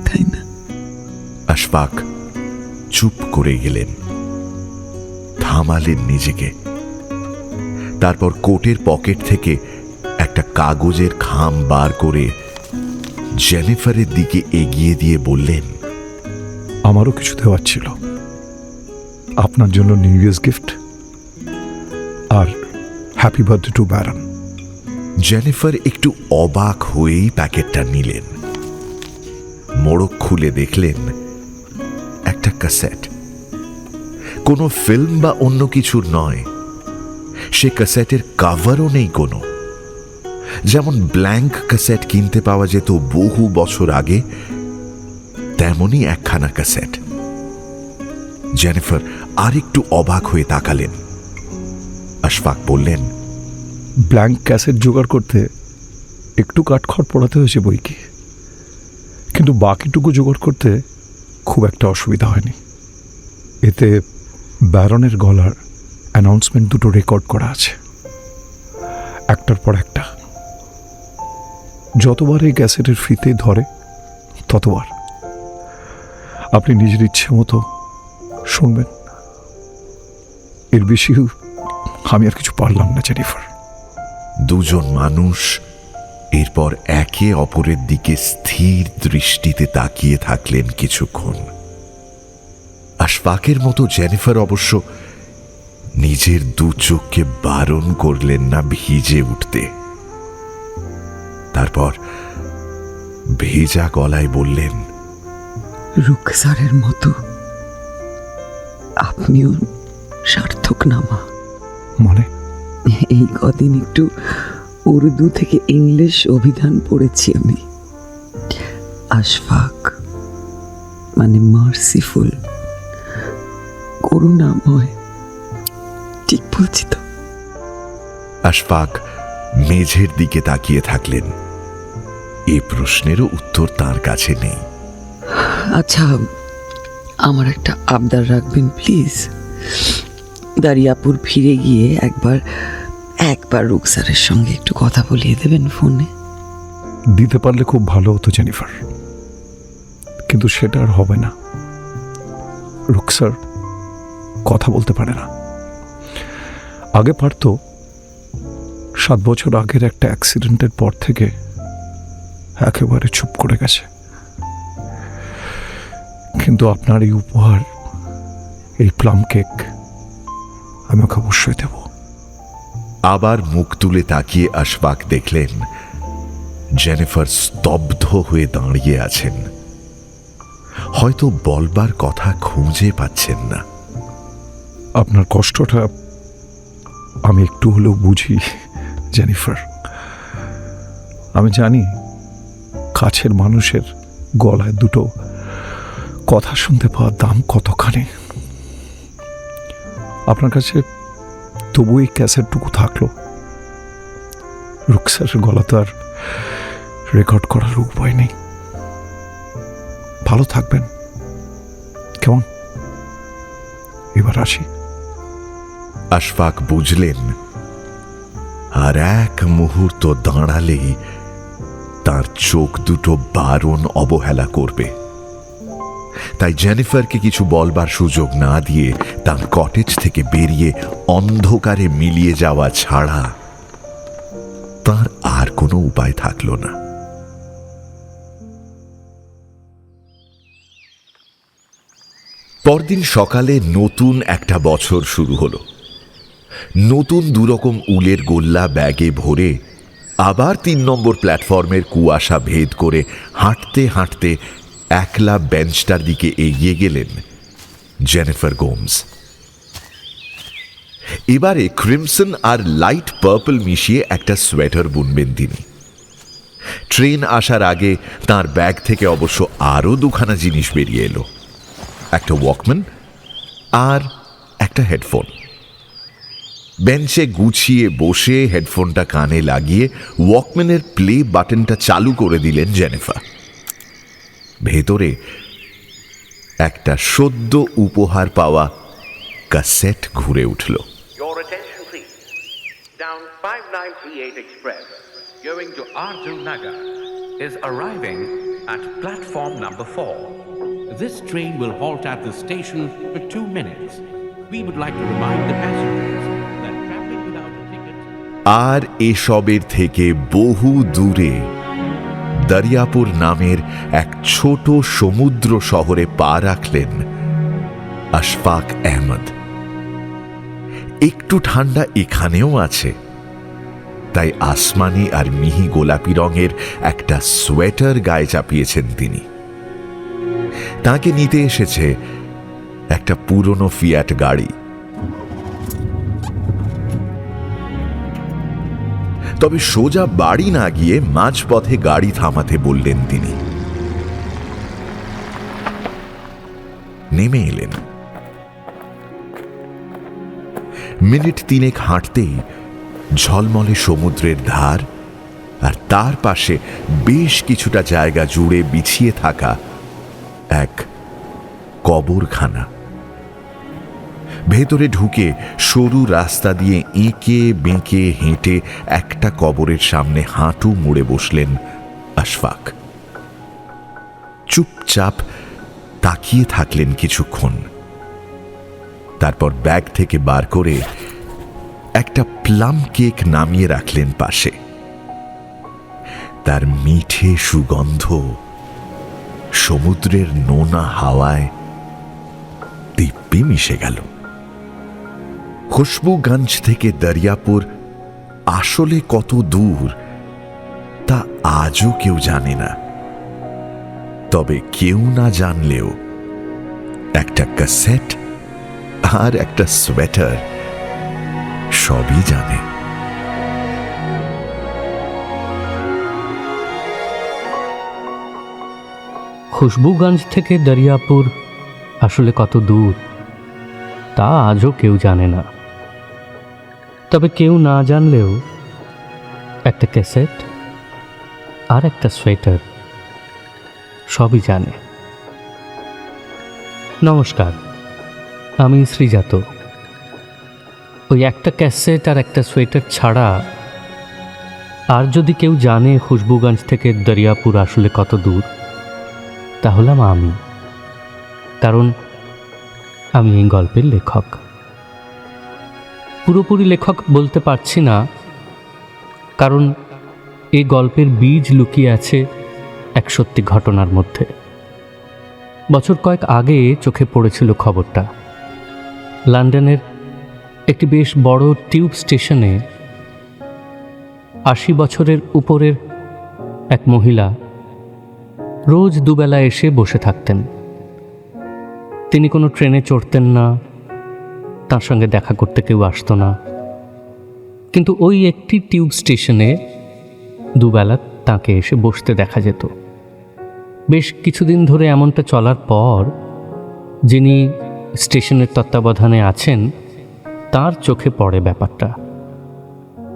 তাই না? আশফাক চুপ করে গেলেন, থামালেন নিজেকে। তারপর কোটের পকেট থেকে একটা কাগজের খাম বার করে জেনিফারের দিকে এগিয়ে দিয়ে বললেন, আমারও কিছু দেওয়ার ছিল, আপনার জন্য নিউ ইয়ার্স গিফট আর happy birthday to Baron. Jennifer একটু অবাক হয়েই প্যাকেটটা নিলেন। মোড়ক খুলে দেখলেন একটা ক্যাসেট। কোনো ফিল্ম বা অন্য কিছুর নয়, সে ক্যাসেটের কাভারও নেই কোনো। যেমন ব্ল্যাঙ্ক ক্যাসেট কিনতে পাওয়া যেত বহু বছর আগে, তেমনই একখানা ক্যাসেট। জেনিফার আরেকটু অবাক হয়ে তাকালেন। আশফাক বললেন, ব্ল্যাঙ্ক ক্যাসেট জোগাড় করতে একটু কাঠখড় পোড়াতে হয়েছে বই কি, কিন্তু বাকিটুকু জোগাড় করতে খুব একটা অসুবিধা হয়নি। এতে ব্যারনের গলার অ্যানাউন্সমেন্ট দুটো রেকর্ড করা আছে, একটার পর একটা। যতবার এই ক্যাসেটের ফিতে ধরে ততবার আপনি নিজের ইচ্ছে মতো শুনবেন। এর বেশি আমি আর কিছু পারলাম না জেনিফার। দুজন মানুষ এরপর একে অপরের দিকে স্থির দৃষ্টিতে তাকিয়ে থাকলেন কিছুক্ষণ। আশফাকের মতো জেনিফার অবশ্য নিজের দু চোখকে বারণ করলেন না ভিজে উঠতে। তারপর ভেজা গলায় বললেন, রুখসারের মতো আপনিও সার্থক না মা। মানে এই কদিন একটু উর্দু থেকে ইংলিশ অভিধান পড়েছি আমি। আশফাক মানে মার্সিফুল, করুণাময়। ঠিক বলছি তো? আশফাক মেঝের দিকে তাকিয়ে থাকলেন। এ প্রশ্নেরও উত্তর তার কাছে নেই। আচ্ছা, আমার একটা আবদার রাখবেন প্লিজ। দারিয়াপুর ফিরে গিয়ে একবার রুকসারের সঙ্গে একটু কথা বলিয়ে দেবেন ফোনে। দিতে পারলে খুব ভালো হতো জেনিফার, কিন্তু সেটা আর হবে না। রুকসার কথা বলতে পারে না। আগে পারতো, 7 বছর আগের একটা অ্যাক্সিডেন্টের পর থেকে একেবারে চুপ করে গেছে। কিন্তু আপনার এই উপহার, এই প্লাম কেক আমি ওকে অবশ্যই দেব। আবার মুখ তুলে তাকিয়ে আশফাক দেখলেন জেনিফার স্তব্ধ হয়ে দাঁড়িয়ে আছেন। হয়তো বলবার কথা খুঁজে পাচ্ছেন না। আপনার কষ্টটা আমি একটু হলেও বুঝি জেনিফার। আমি জানি কাছের মানুষের গলায় দুটো কথা শুনতে পাওয়ার দাম কতখানি। আপনার কাছে তবু এই ক্যাসেটটুকু থাকলো। রুকসারের গলা তো আর রেকর্ড করার উপায় নেই। ভালো থাকবেন। কেমন? এবার আসি। আশফাক বুঝলেন আর এক মুহূর্ত দাঁড়ালেই তার চোখ দুটো বারণ অবহেলা করবে। তাই জেনিফারকে কিছু বলবার সুযোগ না দিয়ে তার কটেজ থেকে বেরিয়ে অন্ধকারে মিলিয়ে যাওয়া ছাড়া তার আর কোনো উপায় থাকল না। পরদিন সকালে নতুন একটা বছর শুরু হলো। নতুন দুরকম উলের গোল্লা ব্যাগে ভরে আবার ৩ নম্বর প্ল্যাটফর্মের কুয়াশা ভেদ করে হাঁটতে হাঁটতে একলা বেঞ্চটার দিকে এগিয়ে গেলেন জেনিফার গোমস। এবারে ক্রিমসন আর লাইট পার্পল মিশিয়ে একটা সোয়েটার বুনবেন তিনি। ট্রেন আসার আগে তার ব্যাগ থেকে অবশ্য আরও 2খানা জিনিস বেরিয়ে এলো, একটা ওয়াকম্যান আর একটা হেডফোন। বেঞ্চে গুছিয়ে বসে হেডফোনটা কানে লাগিয়ে ওয়াকম্যানের প্লে বাটনটা চালু করে দিলেন জেনিফার। ভেতরে একটা সদ্য উপহার পাওয়া ক্যাসেট ঘুরে উঠল। Your attention please. Down 5938 Express going to Arjun Nagar is arriving at platform number 4. This train will halt at the station for 2 minutes. We would like to remind the passengers that traveling without a ticket. আর এসবের থেকে বহু দূরে দরিয়াপুর নামের এক ছোট সমুদ্র শহরে পা রাখলেন আশফাক আহমদ। একটু ঠান্ডা এখানেও আছে, তাই আসমানি আর মিহি গোলাপি রঙের একটা সোয়েটার গায়ে চাপিয়েছেন তিনি। তাকে নিতে এসেছে একটা পুরনো ফিয়াট গাড়ি। তবে সোজা বাড়ি না গিয়ে মাঝপথে গাড়ি থামাতে বললেন তিনি। নেমে এলেন। মিনিট 3 হাঁটতেই ঝলমলে সমুদ্রের ধার আর তার পাশে বেশ কিছুটা জায়গা জুড়ে বিছিয়ে থাকা এক কবরখানা। ভেতরে ঢুকে সরু রাস্তা দিয়ে এঁকে বেঁকে হেঁটে একটা কবরের সামনে হাঁটু মুড়ে বসলেন আশফাক। চুপচাপ তাকিয়ে থাকলেন কিছুক্ষণ। তারপর ব্যাগ থেকে বার করে একটা প্লাম কেক নামিয়ে রাখলেন পাশে। তার মিঠে সুগন্ধ সমুদ্রের নোনা হাওয়ায় দিব্যি মিশে গেল। খুশবুগঞ্জ থেকে দরিয়াপুর আসলে কত দূর তা আজও কেউ জানে না। তবে কেউ না জানলেও একটা ক্যাসেট আর একটা সোয়েটার সবই জানে। খুশবুগঞ্জ থেকে দরিয়াপুর আসলে কত দূর তা আজও কেউ জানে না। তবে কেউ না জানলেও একটা ক্যাসেট আর একটা সোয়েটার সবই জানে। নমস্কার, আমি শ্রীজাত। ওই একটা ক্যাসেট আর একটা সোয়েটার ছাড়া আর যদি কেউ জানে খুশবুগঞ্জ থেকে দরিয়াপুর আসলে কত দূর, তা হলাম আমি। কারণ আমি এই গল্পের লেখক। পুরোপুরি লেখক বলতে পারছি না, কারণ এই গল্পের বীজ লুকিয়ে আছে এক সত্যি ঘটনার মধ্যে। বছর কয়েক আগে চোখে পড়েছিল খবরটা। লন্ডনের একটি বেশ বড় টিউব স্টেশনে 80 বছরের উপরের এক মহিলা রোজ দুবেলা এসে বসে থাকতেন। তিনি কোনো ট্রেনে চড়তেন না, তার সঙ্গে দেখা করতে কেউ আসতো না, কিন্তু ওই একটি টিউব স্টেশনে দুবেলা তাকে এসে বসতে দেখা যেত। বেশ কিছুদিন ধরে এমনটা চলার পর যিনি স্টেশনের তত্ত্বাবধানে আছেন তার চোখে পড়ে ব্যাপারটা।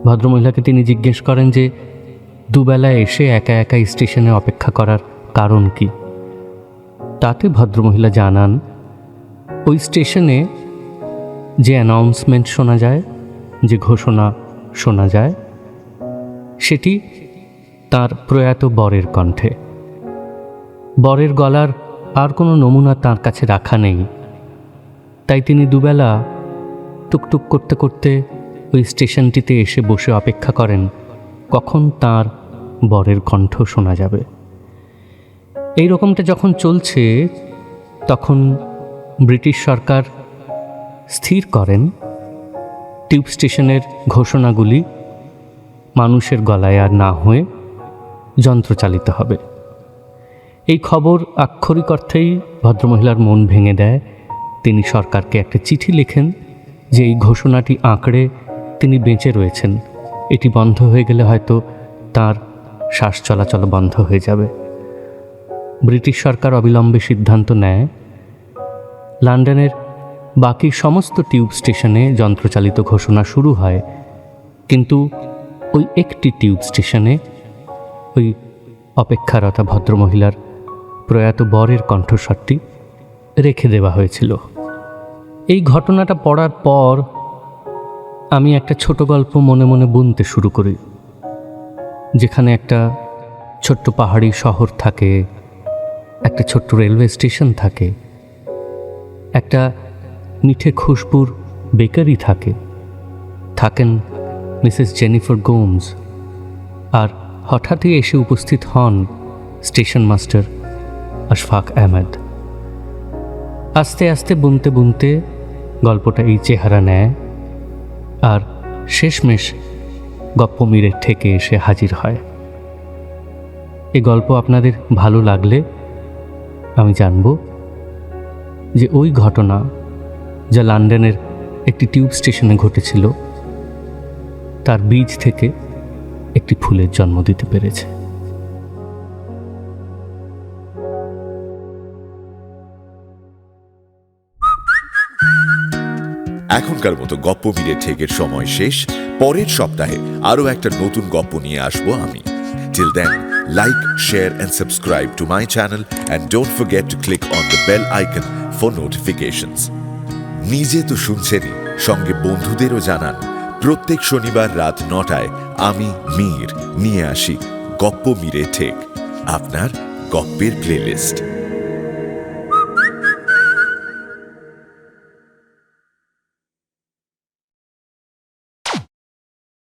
ভদ্রমহিলাকে তিনি জিজ্ঞেস করেন যে দুবেলা এসে একা একা স্টেশনে অপেক্ষা করার কারণ কি। তাতে ভদ্রমহিলা জানান ওই স্টেশনে যে অ্যানাউন্সমেন্ট শোনা যায়, যে ঘোষণা শোনা যায়, সেটি তার প্রয়াত বরের কণ্ঠে। বরের গলার আর কোনো নমুনা তার কাছে রাখা নেই, তাই তিনি দুবেলা টুকটুক করতে করতে ওই স্টেশনটিতে এসে বসে অপেক্ষা করেন কখন তার বরের কণ্ঠ শোনা যাবে। এই রকমটা যখন চলছে তখন ব্রিটিশ সরকার স্থির করেন টিউব স্টেশনের ঘোষণাগুলি মানুষের গলায় আর না হয়ে যন্ত্রচালিত হবে। এই খবর আক্ষরিক অর্থেই ভদ্রমহিলার মন ভেঙে দেয়। তিনি সরকারকে একটা চিঠি লেখেন যে এই ঘোষণাটি আঁকড়ে তিনি বেঁচে রয়েছেন, এটি বন্ধ হয়ে গেলে হয়তো তার শ্বাস চলাচল বন্ধ হয়ে যাবে। ব্রিটিশ সরকার অবিলম্বে সিদ্ধান্ত নেয় লন্ডনের বাকি সমস্ত টিউব স্টেশনে যন্ত্রচালিত ঘোষণা শুরু হয়, কিন্তু ওই একটি টিউব স্টেশনে ওই অপেক্ষারতা ভদ্রমহিলার প্রয়াত বরের কণ্ঠস্বরটি রেখে দেওয়া হয়েছিল। এই ঘটনাটা পড়ার পর আমি একটা ছোট গল্প মনে মনে বুনতে শুরু করি, যেখানে একটা ছোট্ট পাহাড়ি শহর থাকে, একটা ছোট্ট রেলওয়ে স্টেশন থাকে, একটা মিঠে খুশবুর বেকারি থাকে, থাকেন মিসেস জেনিফার গোমস, আর হঠাৎই এসে উপস্থিত হন স্টেশন মাস্টার আশফাক আহমেদ। আস্তে আস্তে বুনতে বুনতে গল্পটা এই চেহারা নেয়, আর শেষমেশ গপ্পমীরের ঠেকে এসে হাজির হয়। এই গল্প আপনাদের ভালো লাগলে আমি জানব যে ওই ঘটনা যা লন্ডনের একটি টিউব স্টেশনে ঘটেছিল তার বীজ থেকে একটি ফুলের জন্ম দিতে পেরেছে। এখনকার মতো গপ্পমীরের ঠেকের সময় শেষ। পরের সপ্তাহে আরো একটা নতুন গপ্প নিয়ে আসবো আমি। Till then, like, share and subscribe to my channel and don't forget to click on the bell icon for notifications. নিজে তো শুনছেনই, সঙ্গে বন্ধুদেরও জানান। প্রত্যেক শনিবার রাত 9টায় আমি মীর নিয়ে আসি গপ্পমীরের ঠেক, আপনার গপ্পের প্লেলিস্ট।